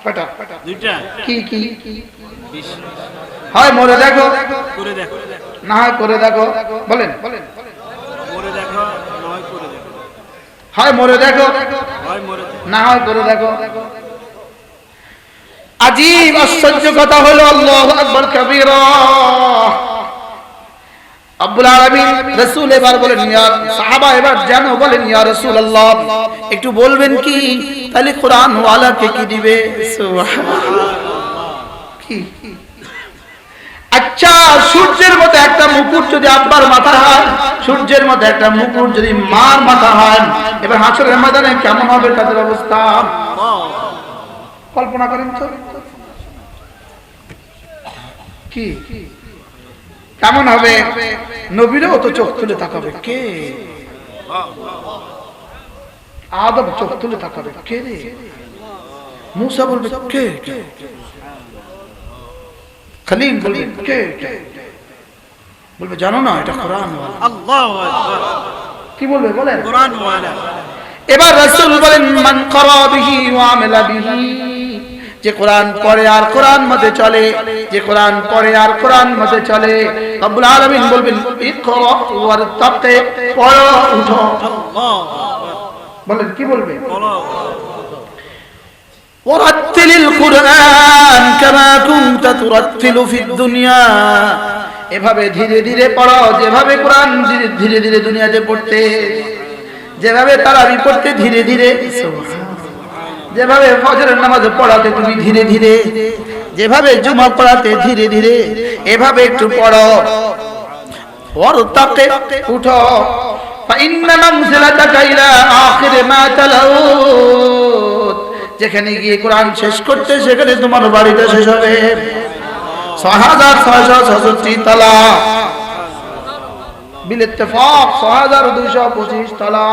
কটা? দুইটা। কি কি? হয় মরে দেখো, করে দেখো। না হয় করে দেখো। বলেন বলেন। করে দেখো, নয় করে দেখো। হয় মরে দেখো, হয় মরে দেখো। না হয় করে দেখো। আজীব আশ্চর্য কথা হলো, আল্লাহু আকবার কাবীরা। রব্বুল আলামিন রাসূল এবার বলেন, ইয়া সাহাবা এবার জানো, বলেন ইয়া রাসূলুল্লাহ একটু বলবেন কি তাহলে কোরআন ওয়ালাকে কি দিবে? সুবহানাল্লাহ। কি? আচ্ছা, সূর্যের মতো একটা মুকুট যদি আব্বার মাথা হয়, সূর্যের মতো একটা মুকুট যদি মার মাথা হয়, এবার হাসরের ময়দানে কেমন হবে তাদের অবস্থা? কল্পনা করেন তো। কি কেমন হবে? নবীরাও তো চোখ তুলে তাকাবে, কে? আদম চোখ তুলে তাকাবে, কে রে? মুসা বলবে কে? খলিল বলবে কে? বলবে জানো না এটা কোরআন ওয়ালা। আল্লাহু আকবার। কি বলবে বলেন? কোরআন ওয়ালা। এবার রাসূল বলেন, মান ক্বারা বিহি ওয়া আমালা বিহি, যে কোরআন পড়ে আর কোরআন মতে চলে, যে কোরআন পড়ে আর কোরআন মতে চলে। রব্বুল আলামিন বলবেন ইকরা ওয়ারতাকি, পড়ো উঠো। আল্লাহু আকবার। বলেন কি বলবে? বলো। ওয়ারাত্তিলিল কুরআন কামা কুনতা তুরাত্তিলু ফিদ দুনিয়া, এভাবে ধীরে ধীরে পড়ো, যেভাবে কোরআন ধীরে ধীরে দুনিয়াতে পড়তে, যেভাবে তারাবি পড়তে ধীরে ধীরে, যেভাবে ফজরের নামাজ পড়াতে তুমি ধীরে ধীরে, যেভাবে জুমা পড়াতে ধীরে ধীরে, এভাবে একটু পড়ো। ওয়ারতাকি, উঠো। ফাইন্না মানজিলাতাকা ইলা আখির মা তালাউত, যেখানে গিয়ে কোরআন শেষ করতে সেখানে তোমার বাড়িটা শেষ হবে। 6666 তলা, বিল ইত্তেফাক 6225 তলা,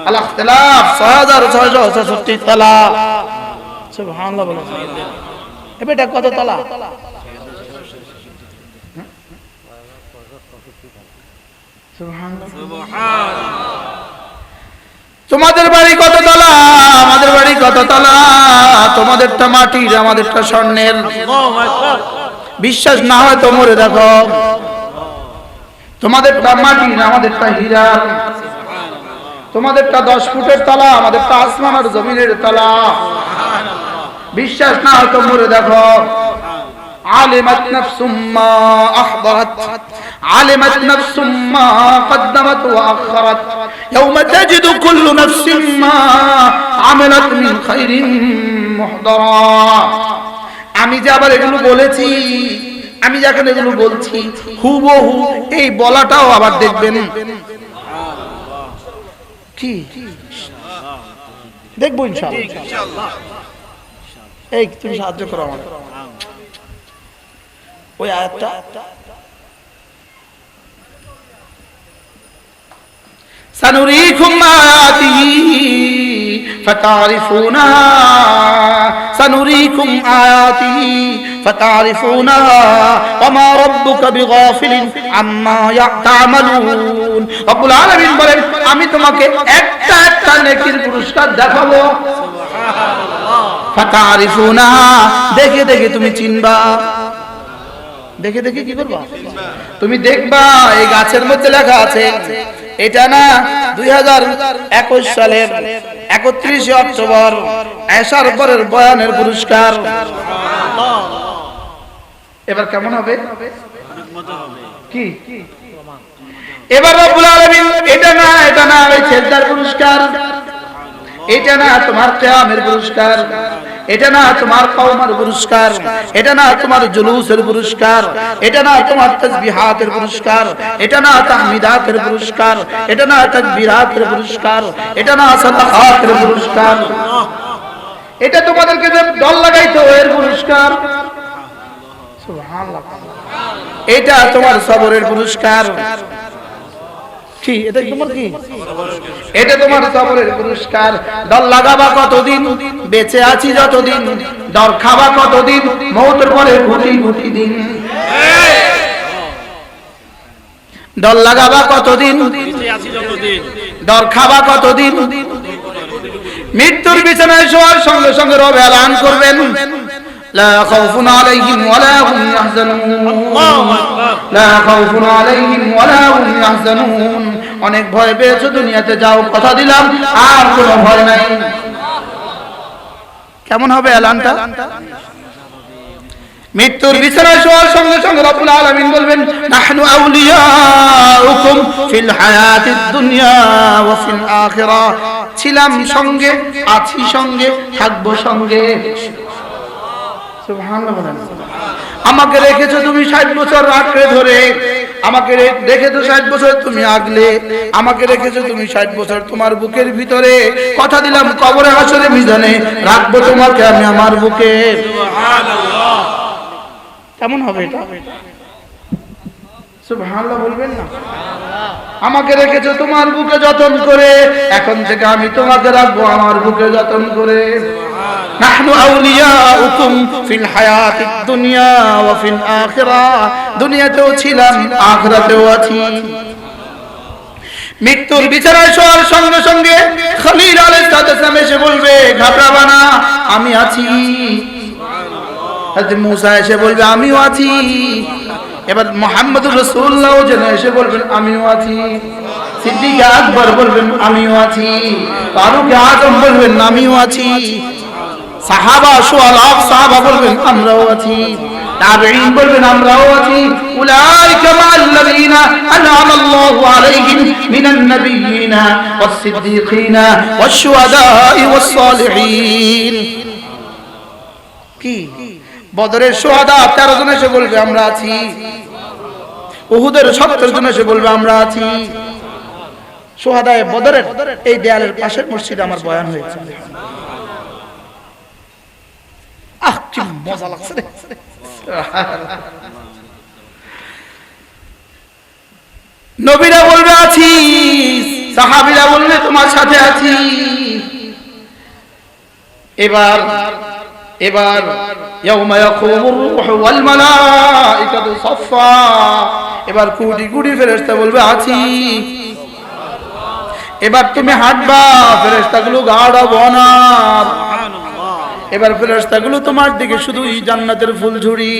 আল ইখতিলাফ 6666 তলা। সুবহানাল্লাহ বলো। এটা কত তলা? সুবহানাল্লাহ। তোমাদের বাড়ি কত তলা? আমাদের বাড়ি কত তলা? তোমাদেরটা মাটির, আমাদেরটা স্বর্ণের। আল্লাহু আকবার। বিশ্বাস না হয় তো মরে দেখো। তোমাদেরটা মাটির, আমাদেরটা হীরার। তোমাদেরটা 10 ফুটের তলা, আমাদেরটা আসমান আর জমিনের তলা। বিশ্বাস না হয় তো মরে দেখো। আলিমাত নাফসুম মা আহদারাত, আলিমাত নাফসুম মা কদ্দামাত ওয়া আখখারাত, ইয়াওমা তাজিদু কুল্লু নাফসিন মা আমিলাত মিন খাইরিন মুহদারা। আমি যে আবার এগুলো বলেছি, আমি যখন এগুলো বলছি হুবহু এই বলাটাও আবার দেখবেন। কি দেখবো ইনশাআল্লাহ। এই তুমি সাহায্য করো আমাকে ওই আয়াতটা। সানুরিকুম আয়াতিহি ফাতারিফুনাহা, সানুরিকুম আয়াতিহি ফাতারিফুনাহা ওয়া মা রাব্বুকা বিগাফিলিন আম্মা ইয়াতামালুন। রব্বুল আলামিন বলেন, আমি তোমাকে একটা একটা নেকির পুরস্কার দেখাবো। সুবহানাল্লাহ। ফাতারিফুনাহা, দেখে দেখে তুমি চিনবা। দেখে দেখে কি করবা? তুমি দেখবা এই গাছের মধ্যে লেখা আছে এটা না 2021 সালের 31 অক্টোবর আয়েশার পরের বয়ানের পুরস্কার। এবার কেমন হবে? কি এবার রব্বুল আলামিন এটা না ওই সেজদার পুরস্কার, এটা না তোমার কিয়ামের পুরস্কার, এটা না তোমার কওমের পুরস্কার, এটা না তোমার জুলুসের পুরস্কার, এটা না তোমার তাসবিহাতের পুরস্কার, এটা না তাহমিদাতের পুরস্কার, এটা না তাকবীরাতের পুরস্কার, এটা না সাদাকাতের পুরস্কার, এটা তোমাদেরকে যে দল লাগাইতো এর পুরস্কার। সুবহানাল্লাহ। এটা তোমার সবরের পুরস্কার। কি এটা তোমার কি? এটা তোমার সবরের পুরস্কার। দল লাগাবা কতদিন? বেঁচে আছি যতদিন, দর খাবা কতদিন, মৌতের পরে গুটি গুটি দিন। দর লাগাবা কতদিন, বেঁচে আছি যতদিন, দর খাবা কতদিন। মৃত্যুর বিছানায় শোয়ার সঙ্গে সঙ্গে রব এলান করবেন, লা খাউফুন আলাইহিম ওয়ালা হুম ইয়াহজানুন, আল্লাহু আকবার। লা খাউফুন আলাইহিম ওয়ালা হুম ইয়াহজানুন। অনেক ভয় পেয়েছো দুনিয়াতে, যাও কথা দিলাম আর কোনো ভয় নাই। কেমন হবে এলানটা? মৃত্যুর বিছানায় শোয়ার সঙ্গে সঙ্গে রব্বুল আলামিন বলবেন, নাহনু আউলিয়াউকুম ফিল হায়াতিদ দুনিয়া ওয়া ফিল আখিরাহ। ছিলাম সঙ্গে, আছি সঙ্গে, থাকবো সঙ্গে। সুবহানাল্লাহ বলেন। আমাকে রেখেছো তুমি 60 বছর আঁকড়ে ধরে, আমাকে রেখেছো 60 বছর তুমি আগলে, আমাকে রেখেছো তুমি 60 বছর তোমার বুকের ভিতরে। কথা দিলাম কবরে হাসরে মিজানে রাখবো তোমাকে আমি আমার বুকে। সুবহানাল্লাহ। কেমন হবে এটা? সুবহানাল্লাহ বলবেন না? আমাকে রেখেছো তোমার বুকে যতন করে, এখন থেকে আমি তোমাকে রাখবো আমার বুকে যতন করে। নাহনু আউলিয়াউকুম ফিল হায়াতিদ দুনিয়া ওয়া ফিল আখিরাহ। দুনিয়াতেও ছিলাম, আখিরাতেও আছি। মৃত্যুর বিছানায় শোয়ার সঙ্গে সঙ্গে খলিল আলাইহিস সালাম এসে বলবে, ঘাবড়াবা না, আমি আছি। হযরত মুসা এসে বলবে, আমিও আছি। এবার মুহাম্মদুর রাসূলুল্লাহ যেন এসে বলবেন, আমিও আছি। সিদ্দিক আকবর বলবেন, আমিও আছি। ফারুক আযম বলবেন, আমিও আছি। সাহাবা শুআলাফ সাহাবা বলবেন, আমরাও আছি। তাবেঈন বলবেন, আমরাও আছি। উলাইকা মা'আল্লাযীনা আন'আমা আল্লাহু আলাইহিম মিনান নাবিয়্যিনা ওয়াস-সিদ্দীকিনা ওয়াশ-শুহাদা'i ওয়াস-সালিহিন। কি বদরের শুহাদা 13 জন এসে বলবে, আমরা আছি। উহুদের 70 জন এসে বলবে, আমরা আছি। শুহাদায়ে বদরের এই দেয়ালের পাশের মসজিদে আমার বয়ান হয়েছে। আহ কি মজা লাগছে রে। নবীরা বলবে, আছি। সাহাবীরা বলবে, তোমার সাথে আছি। এবার ইয়াউমা ইয়াকুমুর রূহু ওয়াল মালাইকাতু সাফফা। এবার কোটি কোটি ফেরেশতা বলবে, আছি। এবার তুমি হাঁটবা, ফেরেশতাগুলো গাড়া বনার। এবার ফেরেশতাগুলো তোমার দিকে শুধুই জান্নাতের ফুল ঝুড়ি।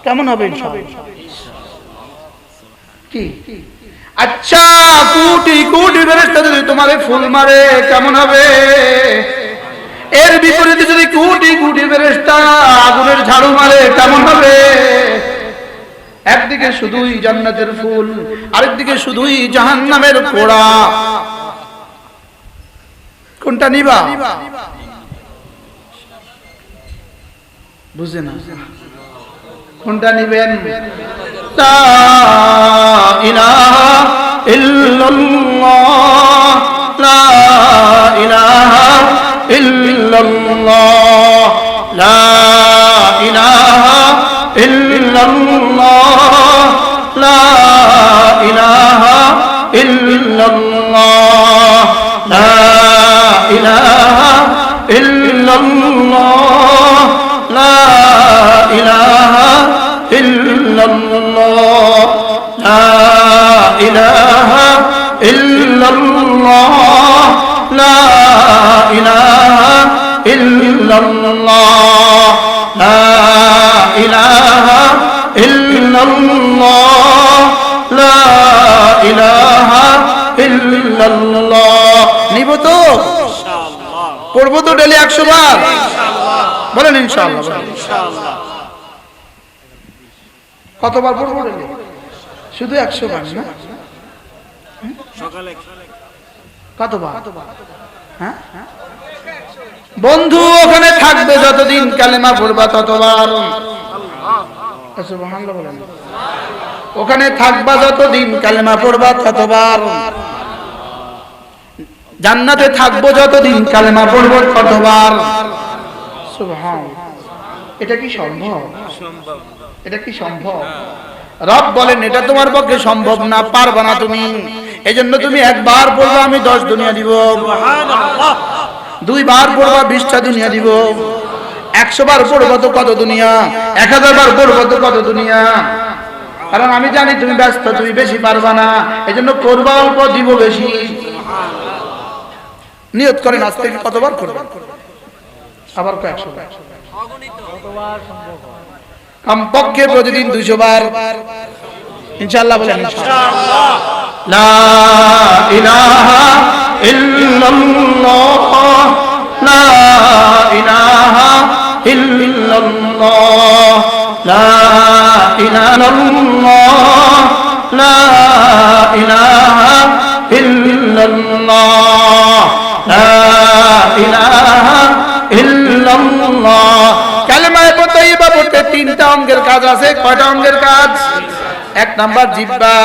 কেমন হবে ইনশাআল্লাহ? কি আচ্ছা, কোটি কোটি ফেরেশতা যদি তোমারে ফুল মারে কেমন হবে? এর বিপরীতে যদি কোটি কোটি ফেরেশতা আগুনের ঝাড়ু মারে কেমন হবে? একদিকে শুধুই জান্নাতের ফুল, আরেকদিকে শুধুই জাহান্নামের পোড়া। কোনটা নিবা? বুঝে না কোনটা নিবেন? লা ইলাহা ইল্লাল্লাহ, লা ইলাহা ইল্লাল্লাহ, লা ইলাহা ইল্লাল্লাহ, লা ইলাহা ইল্লাল্লাহ, লা ইলাহা ইল্লাল্লাহ, লা ইলাহা ইল্লাল্লাহ, লা ইলাহা ইল্লাল্লাহ, লা ইলাহা ইল্লাল্লাহ, লা ইলাহা ইল্লাল্লাহ, লা ইলাহা ইল্লাল্লাহ। নিব তো? ইনশাআল্লাহ। পড়বো তো ডেলি 100 বার? ইনশাআল্লাহ। বলেন ইনশাআল্লাহ। ইনশাআল্লাহ। কতবার পড়বো ডেলি? শুধু 100 বার না? সকালে কতবার? হ্যাঁ বন্ধু, ওখানে থাকবে যতদিন কালেমা পড়বা ততবার। সুবহানাল্লাহ বলেন। ওখানে থাকবা যতদিন কালেমা পড়বা ততবার। জান্নাতে থাকবো যতদিন কালেমা পড়বো ততবার। সুবহানাল্লাহ। এটা কি সম্ভব? সম্ভব। এটা কি সম্ভব? রব বলেন, এটা তোমার পক্ষে সম্ভব না, পারবা না তুমি। এজন্য তুমি একবার পড়বে, আমি 10 দুনিয়া দিব। সুবহানাল্লাহ। 2 বার পড়বা 20টা দুনিয়া দিব, 100 বার পড়বো তো কত দুনিয়া, 1000 বার পড়বো তো কত দুনিয়া। কারণ আমি জানি তুমি ব্যস্ত, তুমি বেশি পারবা না, এজন্য করবা অল্প, দিব বেশি। নিয়ত করেন আজ থেকে কতবার করবেন, আবার কয় 100 বার, কমপক্ষে প্রতিদিন 200 বার ইনশাআল্লাহ বলেন ইনশাআল্লাহ। লা ইলাহা ইল্লাল্লাহ, লা ইলাহা ইল্লাল্লাহ, লা ইলাহা ইল্লাল্লাহ, লা ইলাহা ইল্লাল্লাহ, লা ইলাহা ইল্লাল্লাহ। কালেমায়ে তাইয়্যিবা পড়তে 3টা অঙ্গের কাজ আছে। কয়টা অঙ্গের কাজ? 1 নাম্বার জিহ্বা,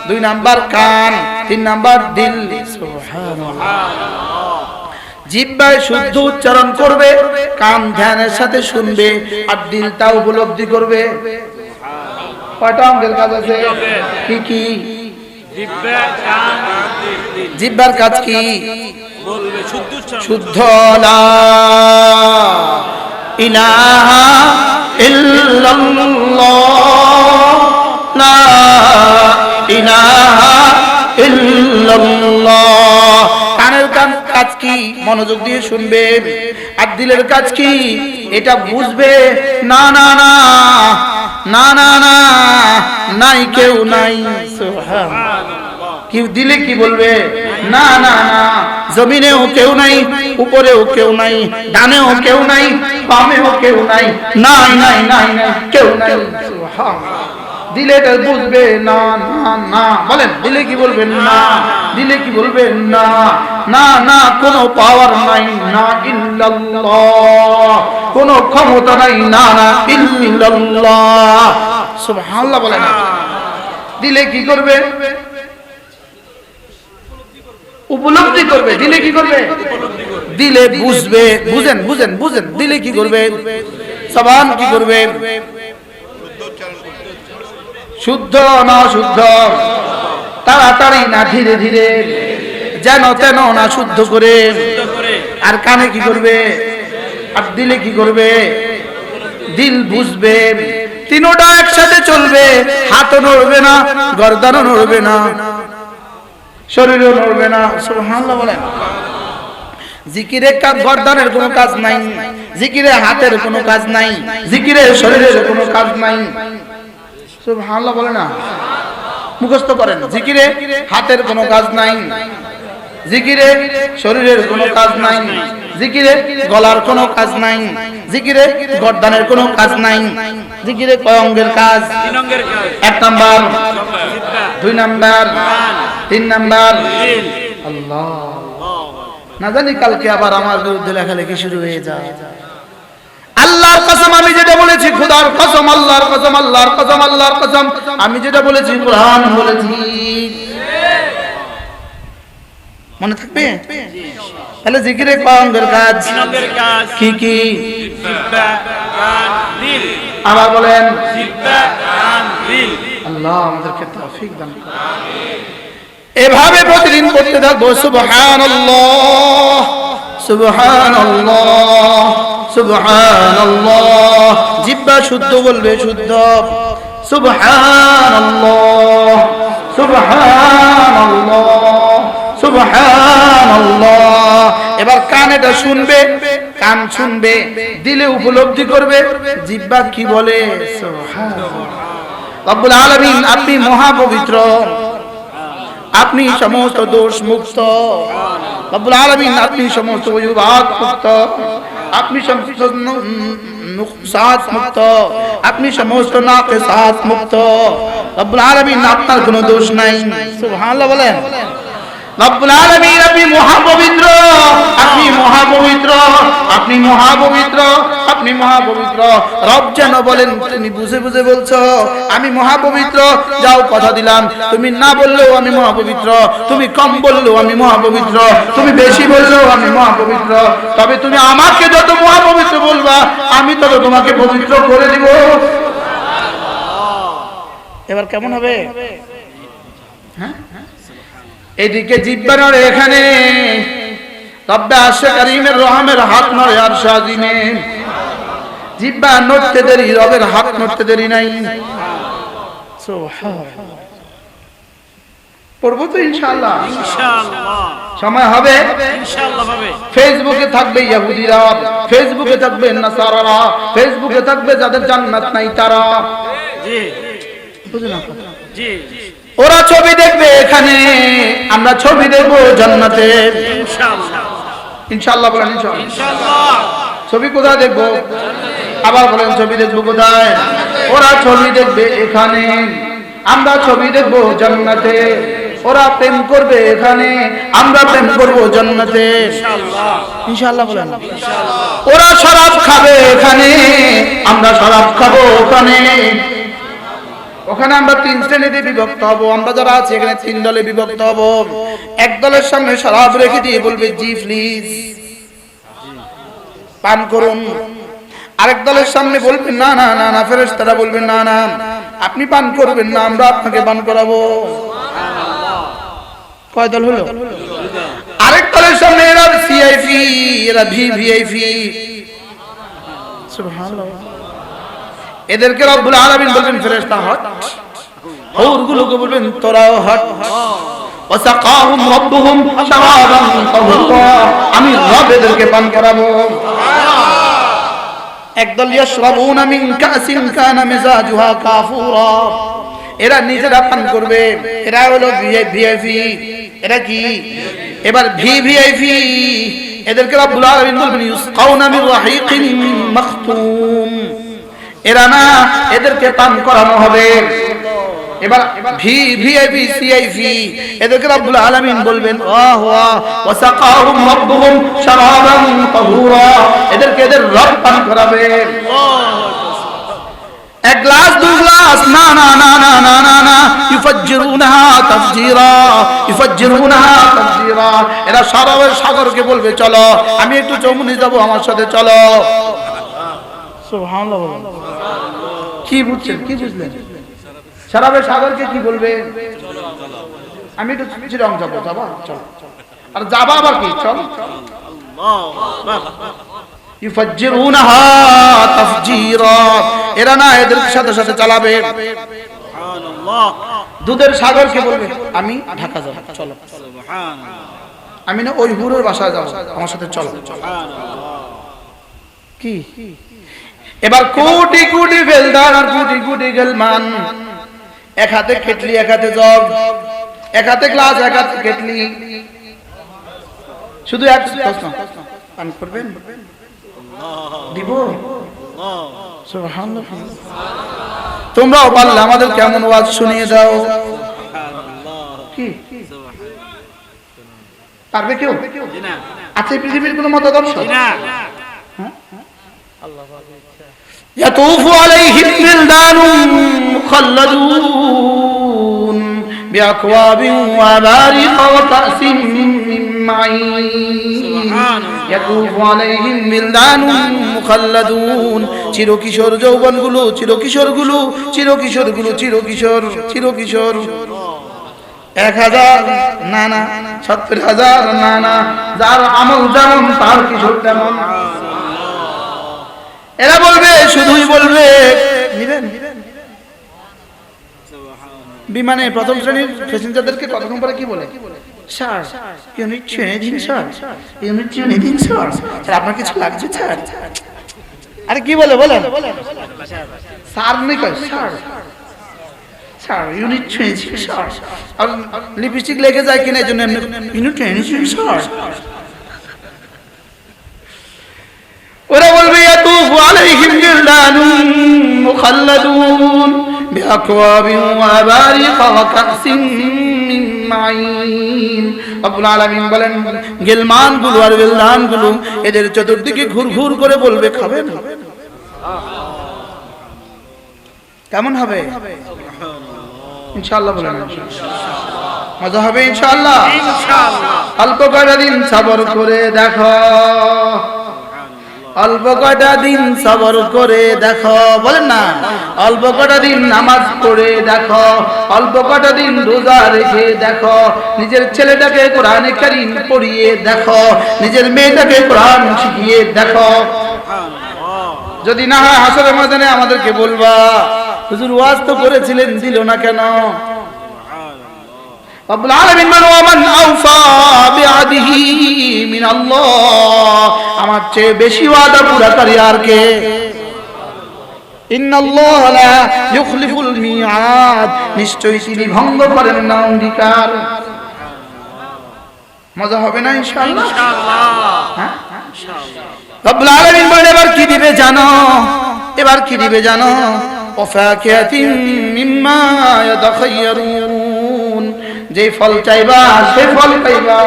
2 নাম্বার কান, 3 নাম্বার দিল। সুবহানাল্লাহ। জিহ্বায় শুদ্ধ উচ্চারণ করবে, কান ধ্যানের সাথে শুনবে, আর দিলটা উপলব্ধি করবে। কয়টা অঙ্গের কাজ আছে? কি কি? জিহ্বা, কান, দিল। জিহ্বার কাজ কি? বলবে শুদ্ধ উচ্চারণ। শুদ্ধ লা ইলাহা ইল্লাল্লাহ, লা ইলাহা ইল্লাল্লাহ। কানের কাজ কি? মনোযোগ দিয়ে শুনবে। আর দিলের কাজ কি? এটা বুঝবে না না না না না না নাই, কেউ নাই। সুবহানাল্লাহ। কি দিলে কি বলবে? না না না, জমিনেও কেউ নাই, উপরেও কেউ নাই, ডানেও কেউ নাই, বামেও কেউ নাই, নাই নাই নাই নাই, কেউ নাই। সুবহানাল্লাহ। দিলে এটা বুঝবে না না না, বলেন দিলে কি বলবেন? না। দিলে কি বলবেন? না না না, কোনো পাওয়ার নাই, না ইল্লাল্লাহ, কোনো ক্ষমতা নাই, না না ইল্লাল্লাহ। সুবহানাল্লাহ বলেন। দিলে কি করবে? উপলব্ধি করবে। দিলে কি করবে? দিলে বুঝবে। বুঝেন বুঝেন বুঝেন, দিলে কি করবে? জবান কি করবে? শুদ্ধ না শুদ্ধ, তাড়াতাড়ি না ধীরে ধীরে, যেন তেন না, শুদ্ধ করে। আর কানে কি করবে? আর দিলে কি করবে? দিল বুঝবে। তিনোটা একসাথে চলবে। হাতও নড়বে না, গর্দানও নড়বে না, শরীরও নড়বে না। সুবহানাল্লাহ বলেন। জিকিরে গর্দানের কোনো কাজ নাই, জিকিরে হাতের কোনো কাজ নাই, জিকিরে শরীরের কোনো কাজ নাই। সুবহানাল্লাহ বলে না, মুখস্থ করেন। জিকিরে হাতের কোনো কাজ নাই, জিকিরে শরীরের কোনো কাজ নাই, জিকিরে গলার কোনো কাজ নাই, জিকিরে গর্দানের কোনো কাজ নাই। জিকিরে কয় অঙ্গের কাজ? 3 অঙ্গের কাজ। 1 নাম্বার, জিহ্বা, 2 নাম্বার, 3 নাম্বার। দিল। আল্লাহ, না জানি কালকে আবার আমার বিরুদ্ধে লেখালেখি শুরু হয়ে যায়। আল্লাহর কসম, আমি যেটা বলেছি, খোদার কসম, আল্লাহর কসম, আল্লাহর কসম, আল্লাহর কসম, আমি যেটা বলেছি কুরআন বলেছি। মনে থাকবে? তাহলে জিকিরে কয় অঙ্গের কাজ? 3 অঙ্গের কাজ। কি কি? জিহ্বা, কান, দিল। আবার বলেন। জিহ্বা, কান, দিল। আল্লাহ আমাদেরকে তৌফিক দান করুন। এভাবে প্রতিদিন করতে থাকবো। সুবহানাল্লাহ, সুবহানাল্লাহ, সুবহানাল্লাহ। জিহ্বা শুদ্ধ বলবে, শুদ্ধ। সুবহানাল্লাহ, সুবহানাল্লাহ, সুবহানাল্লাহ। এবার কান এটা শুনবে, কান শুনবে, দিলে উপলব্ধি করবে জিহ্বা কি বলে। সুবহানাল্লাহ। রব্বুল আলামিন, আপনি মহাপবিত্র, আপনি সমস্ত দোষ মুক্ত। রব্বুল আলামিন, আপনি সমস্ত অজুহাত মুক্ত, আপনি সমস্ত নুকসাত মুক্ত, আপনি সমস্ত নাকিসাত মুক্ত। রব্বুল আলামিন, আপনার কোনো দোষ নাই। সুবহানাল্লাহ বলেন। রব্বুল আলামিন, আপনি মহাপবিত্র, আপনি মহাপবিত্র, আপনি মহাপবিত্র, আপনি মহাপবিত্র। রব যেন বলেন, তুমি বুঝে বুঝে বলছো আমি মহাপবিত্র, যাও কথা দিলাম, তুমি না বললেও আমি মহাপবিত্র, তুমি কম বললেও আমি মহাপবিত্র, তুমি বেশি বললেও আমি মহাপবিত্র, তবে তুমি আমাকে যত মহাপবিত্র বলবা আমি তত তোমাকে পবিত্র করে দিব। এবার কেমন হবে? হ্যাঁ, এদিকে জিহ্বা নড়ে, এখানে রব্বে আরশে কারীমের রহমের হাত নড়ে আরশ আজিমে। জিহ্বা নড়তে দেরি, রবের হাত নড়তে দেরি নাই। সুবহানাল্লাহ। পড়বো তো ইনশাআল্লাহ। ইনশাআল্লাহ সময় হবে। ইনশাআল্লাহ হবে। ফেসবুকে থাকবে ইহুদিরা, ফেসবুকে থাকবে নাসারারা, ফেসবুকে থাকবে যাদের জান্নাত নাই তারা। জি বুঝলেন? জি ওরা ছবি দেখবে এখানে, আমরা ছবি দেখবো জান্নাতে। ইনশাআল্লাহ ইনশাআল্লাহ বলেন ইনশাআল্লাহ। ইনশাআল্লাহ। ছবি কোথায় দেখবো? আবার বলেন ছবি দেখবো কোথায়? ওরা ছবি দেখবে এখানে, আমরা ছবি দেখবো জান্নাতে। ওরা প্রেম করবে এখানে, আমরা প্রেম করবো জান্নাতে। ইনশাআল্লাহ ইনশাআল্লাহ বলেন। ওরা শরাব খাবে এখানে, আমরা শরাব খাবো ওখানে। ওখানে আমরা 3 শ্রেণীতে বিভক্ত হব। আমরা যারা আছি এখানে 3 দলে বিভক্ত হব। এক দলের সামনে শরাব রেখে দিয়ে বলবে জি প্লিজ পান করুন। আরেক দলের সামনে বলবেন না না না না, ফেরেশতারা বলবেন না না আপনি পান করবেন না, আমরা আপনাকে পান করাবো। কয় দল হলো? আরেক দলের সামনে এরা সিআইপি, এরা ভিভিআইপি। সুবহানাল্লাহ। এদেরকে রব্বুল আলামিন বলবেন ফেরেশতা হট, হুরগুলোকে বলবেন তোরাও হট। ওয়াসাকাহুম রাব্বুহুম শারাবান তাহুরা, আমি রব এদেরকে পান করাবো। একদল ইয়াশরাবুনা মিন কাসিন কানা মিজাজুহা কাফুরা, এরা নিজেরা পান করবে। এরা হলো ভিআইপি। এরা কি? এবার ভিভিআইপি এদেরকে রব্বুল আলামিন বলবেন ইউসকাউনা মিন রাহিকিন মাখতুম, এরা না এদেরকে পান করানো হবে। এবার ভিভিআইপি সিআইপি এদেরকে রব্বুল আলামিন বলবেন ওয়াহ ওয়াহ ওয়াসাকাহুম রাব্বুহুম শারাবান তাহুরা, এদেরকে এদের রব পান করাবে। এক গ্লাস 2 গ্লাস না না না না না না না, ইফাজ্জিরুনাহা তাফজিরা, ইফাজ্জিরুনাহা তাফজিরা। এরা শরাবের সাগরকে বলবে চলো আমি একটু চৌমুনি যাব, আমার সাথে চলো। সুবহানাল্লাহ। কি বুঝছেন? কি বুঝলেন? শরাবের সাগরকে কি বলবে? আমি একটু চিরং যাব, যাবা চল। আর যাবা আবার কি চল। ইফাজ্জিরুনাহা তাফজিরা, এরা না এদের সাথে সাথে চালাবে। সুবহানাল্লাহ। দুধের সাগরকে বলবে আমি ঢাকা যাব, চলো। সুবহানাল্লাহ। আমি না ওই হুরের বাসায় যাব, আমার সাথে চলো। কি? এবার কোটি কোটি ফেলদার আর কোটি কোটি গেলমান, এক হাতে কেটলি, এক হাতে জগ, এক হাতে গ্লাস, এক হাতে কেটলি। শুধু এক প্রশ্ন, পান করবেন? দিব? সুবহানাল্লাহ। তোমরাও পারলে আমাদের কেমন ওয়াজ শুনিয়ে দাও। কি পারবে কেউ? জি না আছে পৃথিবীর কোনো মতাদর্শ? জি না। يطوف عليهم ولدان مخلدون بأكواب وأباريق وكأس من معين يطوف عليهم ولدان مخلدون চিরকিশোর যৌবনগুলো, চিরকিশোরগুলো, চিরকিশোরগুলো, চিরকিশোর, চিরকিশোর। 1000 না না, 70,000 না না, যার আমল যেমন তার কিশোর তেমন। এরা বলবে, শুধুই বলবে নিবেন। বিমানে প্রথম শ্রেণীর প্যাসেঞ্জারদেরকে কতক্ষণ পরে কি বলে? স্যার ইউনিট ট্রেনে দিন, স্যার ইউনিট ট্রেনে দিন, স্যার স্যার আপনার কিছু লাগছে স্যার। আরে কি বলে বলেন? স্যার নেই কয়, স্যার স্যার ইউনিট ট্রেনে দিন, স্যার। আর লিপস্টিক লেগে যায় কিনা এই জন্য ইউনিট ট্রেনে দিন, স্যার। ওরা বলবে ইয়াতুফু আলাইহিম বিলদানুন মুখাল্লাদুন বিআকওয়াবিন ওয়া আবারিকা ওয়া কাসিন মিন মাইন। রব্বুল আলামিন বলেন গিলমানগুলো আর বিলদানগুলো এদের চতুর্দিকে ঘুরঘুর করে বলবে খাবেন? কেমন হবে? ইনশাআল্লাহ বলেন মজা হবে ইনশাআল্লাহ। ইনশাআল্লাহ। অল্প কয়েকদিন সবর করে দেখো, অল্প কটা দিন সবর করে দেখো, বলেন না, অল্প কটা দিন নামাজ পড়ে দেখো, অল্প কটা দিন রোজা রেখে দেখো, নিজের ছেলেটাকে কোরআনে কারীম পড়িয়ে দেখো, নিজের মেয়েটাকে কোরআন শিখিয়ে দেখো। যদি না হয় হাসরের ময়দানে আমাদেরকে বলবা, হুজুর ওয়াজ তো করেছিলেন, দিল না কেন? রব্বুল আলামিন বলেন, ওয়ামান আওফা বিআদিহি মিনাল্লাহ, আমার চেয়ে বেশি ওয়াদা পুরাকারী আর কে? ইন্নাল্লাহ লা ইউখলিফুল মিআদ, নিশ্চয়ই তিনি ভঙ্গ করেন না অঙ্গীকার। মজা হবে না ইনশাআল্লাহ? হ্যাঁ ইনশাআল্লাহ। রব্বুল আলামিন বলেন, এবার কি দিবে জানো? এবার কি দিবে জানো? ওয়াফাকিয়াতিন মিম্মা ইয়াতাখায়্যারুন, যে ফল চাইবা সে ফল পাইবা।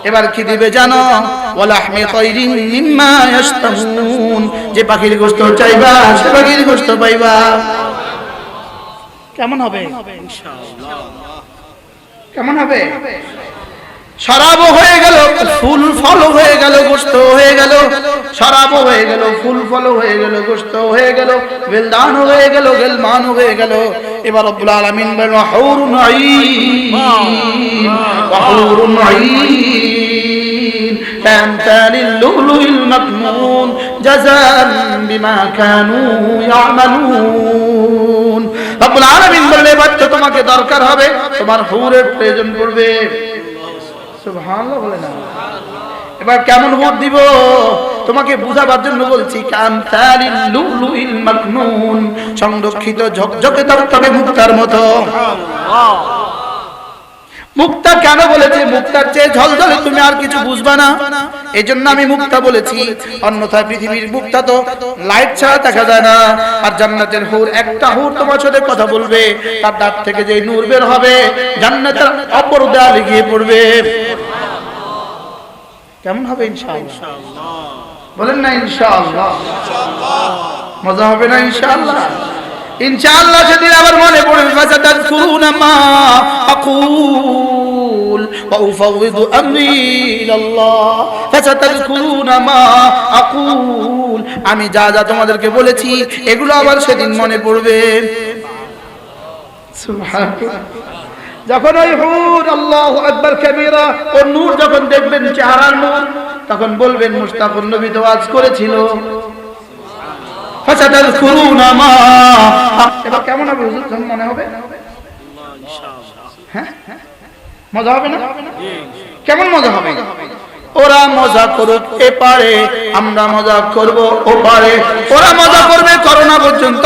এবার কি দিবে জানো? ওয়ালাহমি তায়রিন মিম্মা ইয়াশতাহুন, যে পাখির গোশত চাইবা সে পাখির গোশত পাইবা। কেমন হবে ইনশাআল্লাহ? কেমন হবে? শরাব হয়ে গেল, ফুল ফল হয়ে গেল, গোশত হয়ে গেল, শরাব হয়ে গেল, ফুল ফল হয়ে গেল, গোশত হয়ে গেল, বেলদান হয়ে গেল, গেলমান হয়ে গেল। এবার রব্বুল আলামিন বলেন, হুরুন আইন, হুরুন আইন কামসালিল লুলুল মাকনুন জাযাআন বিমা কানু ইয়ামালুন। রব্বুল আলামিন বলেন, এবার তো তোমাকে দরকার হবে, তোমার হুরের প্রয়োজন পড়বে। সুবহানাল্লাহ বলে না। এবার কেমন হুর দিব তোমাকে বুঝাবার জন্য বলছি। কামসালিল লুলুল মাকনুন, সংরক্ষিত ঝকঝকে তকতকে মুক্তার মতো। মুক্তা কেন বলেছে? মুক্তার চেয়ে ঝলঝলে তুমি আর কিছু বুঝবা না, এজন্য আমি মুক্তা বলেছি। অন্যথায় পৃথিবীর মুক্তা তো লাইট ছাড়া দেখা যায় না। আর জান্নাতের হুর, একটা হুর তোমার সাথে কথা বলবে, তার দাঁত থেকে যে নূর বের হবে জান্নাতের অপর দেয়ালে গিয়ে পড়বে। কেমন হবে ইনশাআল্লাহ? বলেন না ইনশাআল্লাহ? মজা হবে না ইনশাআল্লাহ? ইনশাআল্লাহ সেদিন আবার মনে পড়বে, ফাসাতাযকুরুনা মা আকুল ওয়া উফাউযু আমরি ইলাল্লাহ, ফাসাতাযকুরুনা মা আকুল, আমি যা যা তোমাদেরকে বলেছি এগুলো আবার সেদিন মনে পড়বে। সুবহানাল্লাহ। যখন ওই হুর আল্লাহু আকবার কাবীরা ও নূর যখন দেখবেন, চেহারার নূর, তখন বলবেন মুশতাকুন নবী তো ওয়াজ করেছিল। ফাসাতাযকুরুনা মা, এবার কেমন হবে হুজুর? যখন মনে হবে হ্যাঁ মজা হবে না? কেমন মজা হবে? ওরা মজা করুক এপারে, আমরা মজা করব ওপারে। ওরা মজা করবে করোনা পর্যন্ত,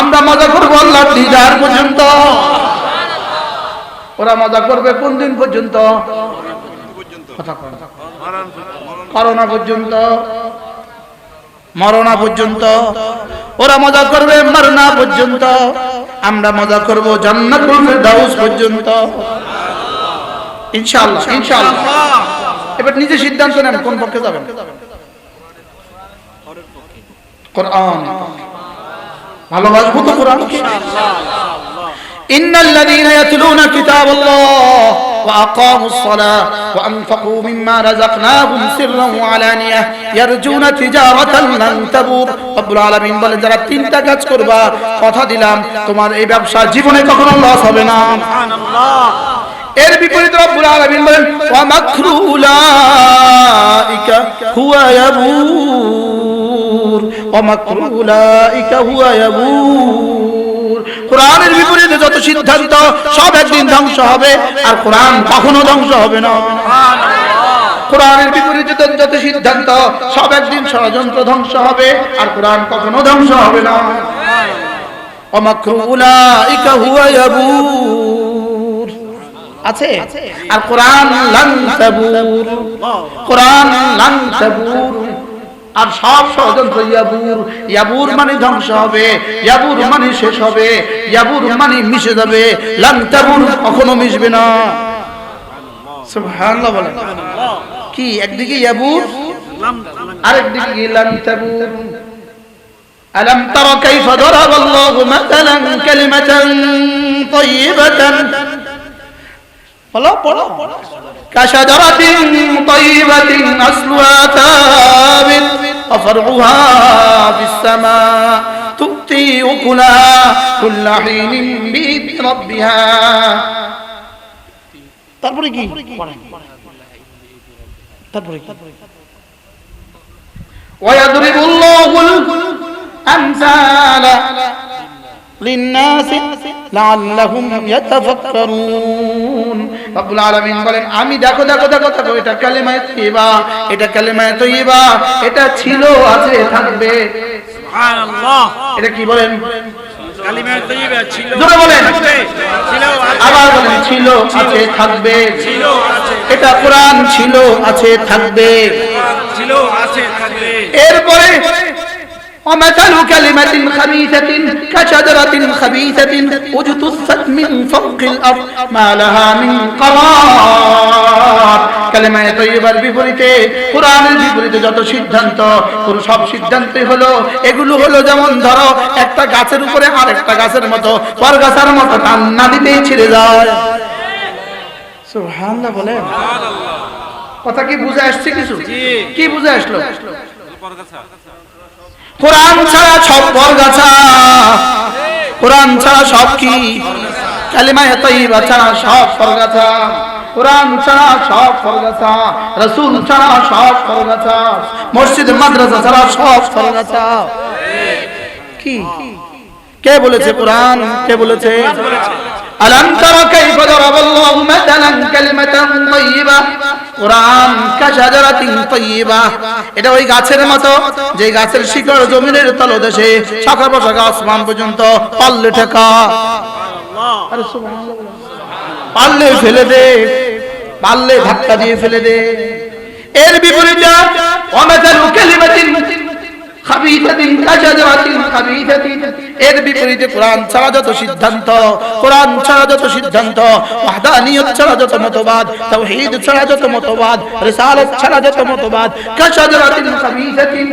আমরা মজা করব আল্লাহর দিদার পর্যন্ত। ওরা মজা করবে কোন দিন পর্যন্ত? করোনা পর্যন্ত, মরণা পর্যন্ত। ওরা মজা করবে মরনা পর্যন্ত, আমরা মজা করব জান্নাতুল ফিরদাউস পর্যন্ত। ইনশাআল্লাহ ইনশাআল্লাহ। এবার নিজে সিদ্ধান্ত নেন কোন পক্ষে যাবেন। কোরআন ভালোবাসবো তো কোরআনকে। ইন্নাল্লাযীনা ইয়াতলুনা কিতাবাল্লাহ ওয়া আকামুস সালাহ ওয়া আনফাকু মিম্মা রাযাকনাহুম সিররান ওয়া আলানিয়াহ ইয়ারজুনা তিজারাতান লান তাবুর। রব্বুল আলামিন বলেন, যারা তিনটা কাজ করবা, কথা দিলাম তোমার এই ব্যবসা জীবনে কখনো লস হবে না। সুবহানাল্লাহ। এর বিপরীতে রব্বুল আলামিন বলেন, ওয়া মাকরু উলাইকা হুয়া ইয়াবুর, ওয়া মাকরু উলাইকা হুয়া ইয়াবুর। কোরআনের বিপরীতে যত সিদ্ধান্ত সব একদিন ধ্বংস হবে, আর কোরআন কখনো ধ্বংস হবে না। কোরআনের বিপরীতে যত সিদ্ধান্ত সব একদিন ষড়যন্ত্র ধ্বংস হবে, আর কোরআন কখনো ধ্বংস হবে না। ওয়া মাকরু উলাইকা হুয়া ইয়াবুর আছে, আর কোরআন লান তাবুর, কোরআন লান তাবুর। আর সব ষড়যন্ত্র ইয়াবুর, ইয়াবুর মানে ধ্বংস হবে, ইয়াবুর মানে শেষ হবে, ইয়াবুর মানে মিশে যাবে। লান তাবুর কখনো মিশবে না। সুবহানাল্লাহ বলেন। কি একদিকে ইয়াবুর, আরেকদিকে লান তাবুর। আলাম তারা কাইফা দারাবাল্লাহু মাসালান কালিমাতান তাইয়িবাতান বলো পড়ো কাশাজারাতিন তাইয়িবাতিন আসলুহা তাবিত ওয়া ফারউহা ফিস সামা তুতি উকুলাহা কুল্লা হিনিন বিইذن রাব্বিহা। তারপরে কি তারপরে কি ويضرب الله الأمثال للناس لعلهم يتفكرون রব্বুল আলামিন বলেন আমি দেখো দেখো দেখো দেখো এটা কালেমায়ে তাইয়্যিবা, এটা কালেমায়ে তাইয়্যিবা, এটা ছিল আছে থাকবে। সুবহানাল্লাহ। এটা কি বলেন? কালিমায়ে তাইয়্যিবা ছিল, জোরে বলেন, ছিল আছে, আবার বলেন ছিল আছে থাকবে। ছিল আছে, এটা কোরআন ছিল আছে থাকবে। ছিল আছে থাকবে। এরপরে ومثل كلمة خبيثة كشجرة خبيثة اجتثت من فوق الأرض ما لها من قرار। কালেমায়ে তাইয়্যিবার বিপরীতে কোরআনের বিপরীতে যত সিদ্ধান্ত, পুরো সব সিদ্ধান্তই হলো এগুলো হলো যেমন ধরো একটা গাছের উপরে আরেকটা গাছের মতো পরগাছার মতো টান্না দিতেই ছিঁড়ে যায়। সুবহানাল্লাহ বলে কথা কি বুঝে আসছে? কিছু কি বুঝে আসলো? কোরআন ছাড়া সব বরগাছা, কোরআন ছাড়া সব কি? কালিমায়ে তাইয়্যিবা ছাড়া সব বরগাছা, কোরআন ছাড়া সব বরগাছা, রাসূল ছাড়া সব বরগাছা, মসজিদ মাদ্রাসা ছাড়া সব বরগাছা। কি কে বলেছে? কোরআন। কে বলেছে? আলাম তারা কাইফা দারাবাল্লাহু মাতালান কালিমাতান তাইয়্যিবা কোরআন কাশাজারাতিন তাইয়্যিবা। এটা ওই গাছের মতো যে গাছের শিকড় জমিনের তলদেশে শাখা প্রশাখা আসমান পর্যন্ত পাল্লে ঠেকা। আরে সুবহানাল্লাহ, পাল্লে ফেলে দে, পাল্লে ধাক্কা দিয়ে ফেলে দে। এর বিপরীতে ওয়ামাতালু কালিমাতিন খাবিসাতিন কাশাজারাতিন খাবিসাতিন, এর বিপরীতে কোরআন ছাড়া যত সিদ্ধান্ত, কোরআন ছাড়া যত সিদ্ধান্ত, ওয়াহদানিয়ত ছাড়া যত মতবাদ, তাওহীদ ছাড়া যত মতবাদ, রিসালাত ছাড়া যত মতবাদ, কাশাজারাতিন খাবিসাতিন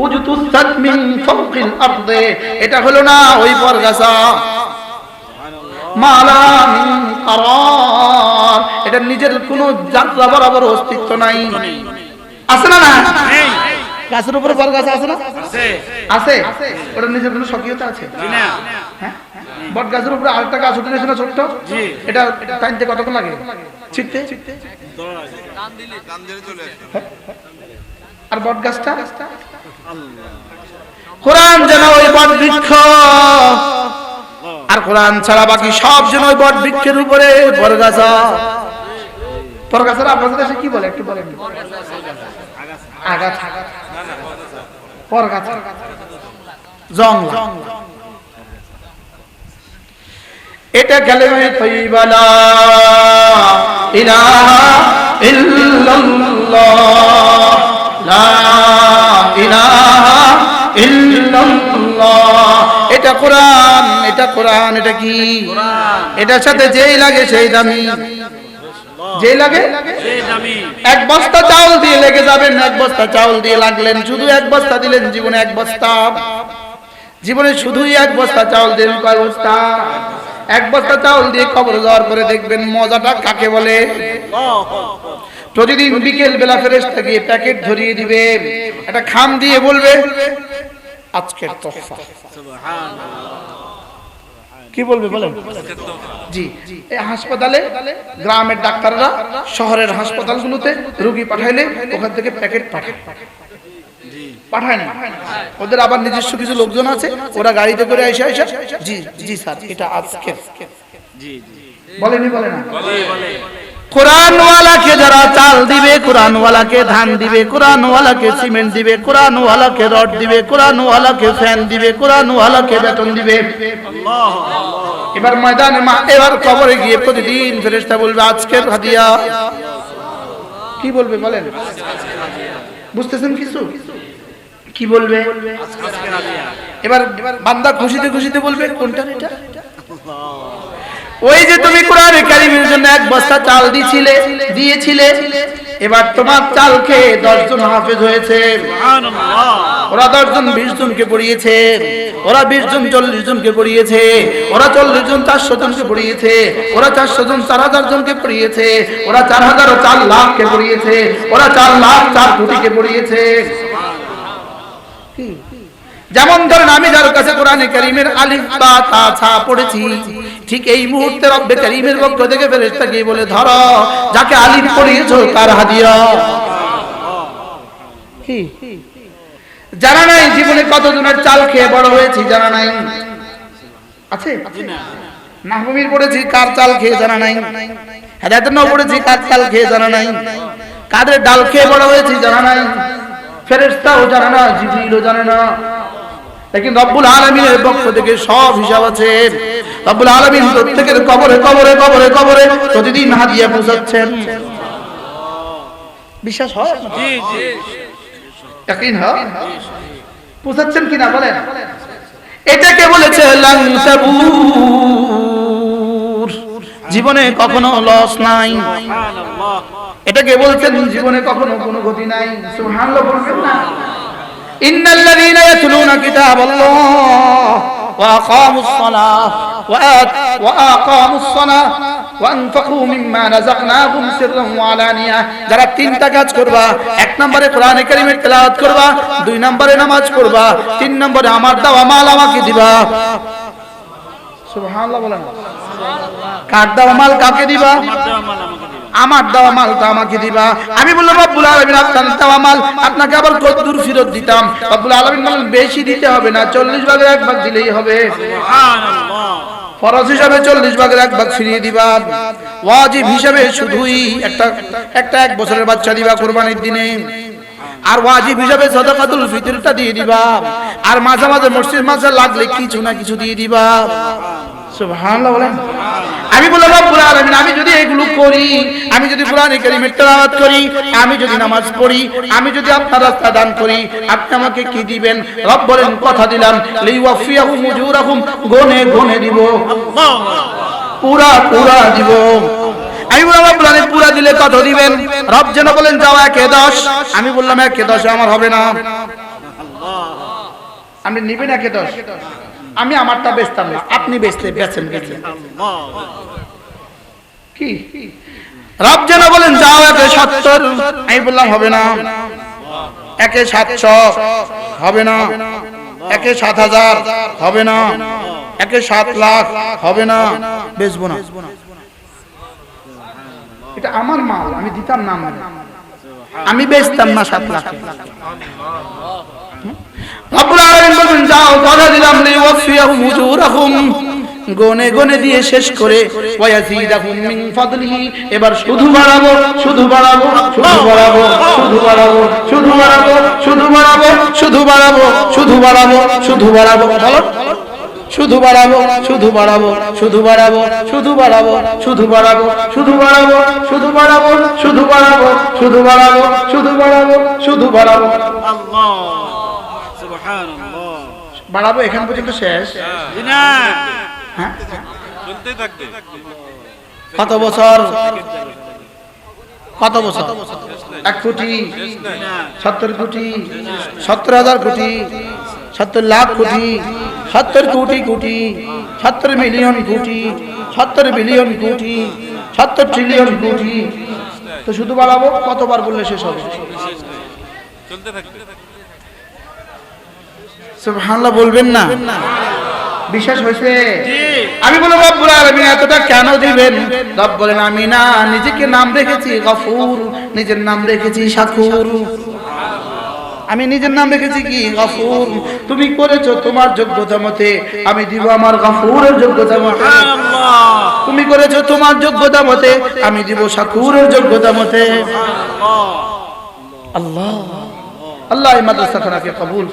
উজতুসাত মিন ফাওকিল আরদি, এটা হলো না ওই পরগাছা মালা মিন কারার, এটা নিজের কোনো যাত্রা বরাবর অস্তিত্ব নাই। আছে না? না গাছের উপরে বড় গাছ আছে না? আছে। ওটা নিজের কোনো স্বকীয়তা আছে? হ্যাঁ, বট গাছের উপরে আরেকটা গাছ উঠে গেছে না ছোট্ট, এটা টাইনতে কতক্ষণ লাগে? ছিটতে আর বট গাছটা কোরআন যেন ওই বট বৃক্ষ, আর কোরআন ছাড়া বাকি সব যেন ওই বট বৃক্ষের উপরে বরগাছা। বরগাছার আপনাদের দেশে কি বলে একটু বলেন? আগাছা, পরগাছা, জংলা। এটা কালেমায়ে তাইয়্যিবা লা ইলাহা ইল্লাল্লাহ, লা ইলাহা ইল্লাল্লাহ। এটা কোরআন, এটা কোরআন। এটা কি? এটার সাথে যেই লাগে সেই দামি, যে লাগে সেই দামি। এক বস্তা চাউল দিয়ে লেগে যাবেন, এক বস্তা চাউল দিয়ে লাগলেন, শুধু এক বস্তা দিলেন, জীবনে এক বস্তা, জীবনে শুধুই এক বস্তা চাউল দিলেন। কয় বস্তা? এক বস্তা চাউল দিয়ে কবরে যাওয়ার পরে দেখবেন মজাটা কাকে বলে। প্রতিদিন বিকেল বেলা ফেরেশতা গিয়ে প্যাকেট ধরিয়ে দিবে, একটা খাম দিয়ে বলবে আজকের তোহফা। কি বলবে বলেন? জি, এই হাসপাতালে গ্রামের ডাক্তাররা শহরের হাসপাতালগুলোতে রোগী পাঠাইলে ওখান থেকে প্যাকেট পাঠায় না, ওদের আবার নিজস্ব কিছু লোকজন আছে, ওরা গাড়িতে করে এসে জি জি স্যার এটা আজকে বলেনি, বলে না? কোরআনওয়ালাকে যারা চাল দিবে, কোরআনওয়ালাকে ধান দিবে, কোরআনওয়ালাকে সিমেন্ট দিবে, কোরআনওয়ালাকে রড দিবে, কোরআনওয়ালাকে ফ্যান দিবে, কোরআনওয়ালাকে বেতন দিবে। এবার ময়দানে এবার কবরে গিয়ে প্রতিদিন ফেরেশতা বলবে আজকের হাদিয়া। কি বলবে বলেন? বুঝতেছেন কিছু? কি বলবে? এবার বান্দা খুশিতে খুশিতে বলবে কোনটা এটা? ওই যে তুমি কোরআনে কারীমের জন্য এক বস্তা চাল দিয়েছিলে, এবার তোমার চাল খেয়ে 10 জন হাফেজ হয়েছে। সুবহানাল্লাহ। ওরা 10 জন 20 জনকে পড়িয়েছে, ওরা 20 জন 40 জনকে পড়িয়েছে, ওরা 40 জন 400 জনকে পড়িয়েছে, ওরা 400 জন 4000 জনকে পড়িয়েছে, ওরা 4000 ও 4 লাখকে পড়িয়েছে, ওরা 4 লাখ 4 কোটিকে পড়িয়েছে। যেমন ধরেন আমি যার কাছে কোরআনে কারীমের আলিফ বা তা ছা পড়েছি, ঠিক এই মুহূর্তে রব্বে কারীমের পক্ষ থেকে ফেরেশতা গিয়ে বলে, ধরো যাকে আলিফ পড়িয়েছো তার হাদিয়া। কি জানা নাই জীবনে কতজনের চাল খেয়ে বড় হয়েছি, জানা নাই? আছে মাহবুবির পড়েছি, কার চাল খেয়ে জানা নাই? হেদায়েতের নাও পড়েছি, কার চাল খেয়ে জানা নাই? কাদের ডাল খেয়ে বড় হয়েছি জানা নাই? ফেরেশতাও জানে না, জিবরিলও জানে না। लेकिन রব্বুল আলামিনের পক্ষ থেকে সব হিসাব আছে। রব্বুল আলামিন প্রত্যেকের কবরে কবরে কবরে কবরে প্রতিদিন হাদিয়া পৌঁছাচ্ছেন। বিশ্বাস হয়? জি জি। ইয়াকিন হয়? পৌঁছাচ্ছেন কিনা বলেন? এটাকে বলেছে লান তাবুর, জীবনে কখনো লস নাই। সুবহানাল্লাহ। এটাকে বলছেন জীবনে কখনো কোনো ক্ষতি নাই। সুবহানাল্লাহ বলবেন না? ইন্নাল্লাযীনা ইয়াতলুনা কিতাবাল্লাহ ওয়া আকামুস সালাহ ওয়া আকামুস সালাহ ওয়া আনফাকু মিম্মা রাযাকনাহুম সিররান ওয়া আলানিয়া, যারা তিনটা কাজ করবা, এক নম্বরে কোরআনে কারীমের তেলাওয়াত করবা, 2 নম্বরে নামাজ পড়বা, 3 নম্বরে আমার দেওয়া মাল আমাকে দিবা। সুবহানাল্লাহ বলেন। কার দেওয়া মাল কাকে দিবা? আমার দেওয়া মালটা আমাকে দিবা। আমি বললাম রব্বুল আলামিন আপনার দেওয়া মাল আপনাকে আবার কতদূর ফেরত দিতাম? রব্বুল আলামিন বলেন বেশি দিতে হবে না, 40 ভাগের 1 ভাগ দিলেই হবে। সুবহানাল্লাহ। ফরজ হিসাবে 40 ভাগের 1 ভাগ ফিরিয়ে দিবা, ওয়াজিব হিসাবে শুধুই একটা 1 বছরের বাচ্চা দিবা কুরবানির দিনে, আর ওয়াজিব হিসাবে সাদাকাতুল ফিতরটা দিয়ে দিবা, আর মাঝে মাঝে মসজিদ মাঝে লাগলে কিছু না কিছু দিয়ে দিবা। সুবহানাল্লাহ বলেন। আমি বললাম রব্বুল আলামিন আমি যদি এগুলো করি, আমি যদি কোরআনে কারীমের তেলাওয়াত করি, আমি যদি নামাজ পড়ি, আমি যদি আপনার রাস্তা দান করি, আপনি আমাকে কি দিবেন? রব বলেন কথা দিলাম লিওয়াফিয়াহুম উজুরাহুম, গনে গনে দিব, পুরা পুরা দিব। আমি বললাম রব্বুল আলামিন পুরা দিলে কত দিবেন? রব যেন বলেন যাও 1/10। আমি বললাম 1/10 আমার হবে না। আপনি নিবেন 1/10? আমি আমারটা বেচতাম না, আপনি বেচতে বেচেন বেচেন। কি রব যেন বলেন যাও 1/70। আমি বললাম হবে না। 1/700 হবে না, 1/7000 হবে না, 1/7 লাখ হবে না, বেচবো না। এটা আমার মাল, আমি দিতাম না, আমি বেচতাম না 7 লাখ। রব্বুল আলামিন বলেন যাও কথা দিলাম লিওয়াফিয়াহুম উজুরাহুম, গনে গনে দিয়ে শেষ করে ওয়ায়াজিদাহুম মিন ফাদলিহি, এবার শুধু বাড়াবো শুধু বাড়াবো শুধু বাড়াবো শুধু বাড়াবো শুধু বাড়াবো শুধু বাড়াবো শুধু বাড়াবো শুধু বাড়াবো শুধু বাড়াবো, বলো শুধু বাড়াবো শুধু বাড়াবো শুধু বাড়াবো শুধু বাড়াবো শুধু বাড়াবো শুধু বাড়াবো শুধু বাড়াবো শুধু বাড়াবো শুধু বাড়াবো শুধু বাড়াবো শুধু বাড়াবো। আল্লাহ সুবহানাল্লাহ। বাড়াবো এখান পর্যন্ত শেষ? না, হ্যাঁ চলতে থাকবে। কত বছর? কত বছর? 1 কোটি, 70 কোটি, 70,000 কোটি, 70 লাখ কোটি, 70 কোটি কোটি, 70 মিলিয়ন কোটি, 70 বিলিয়ন কোটি, 70 ট্রিলিয়ন কোটি। তো শুধু বাড়াবো কতবার বললে শেষ হবে? চলতে থাকবে। সুবহানাল্লাহ বলবেন না? বিশ্বাস হয়েছে? জি। আমি বললাম রব্বুল আলামিন এতটা কেন দিবেন? রব বলেন আমি না নিজেকে নাম রেখেছি গফুর, নিজের নাম রেখেছি শাকুর। আমি নিজের নাম রেখেছি কি? গফুর। তুমি করেছো তোমার যোগ্যতা মতে, আমি দিব আমার গফুরের যোগ্যতা মতে। সুবহানাল্লাহ। তুমি করেছো তোমার যোগ্যতা মতে, আমি দিব শাকুরের যোগ্যতা মতে। আল্লাহ আল্লাহ এই মাদ্রাসাখানাকে কবুল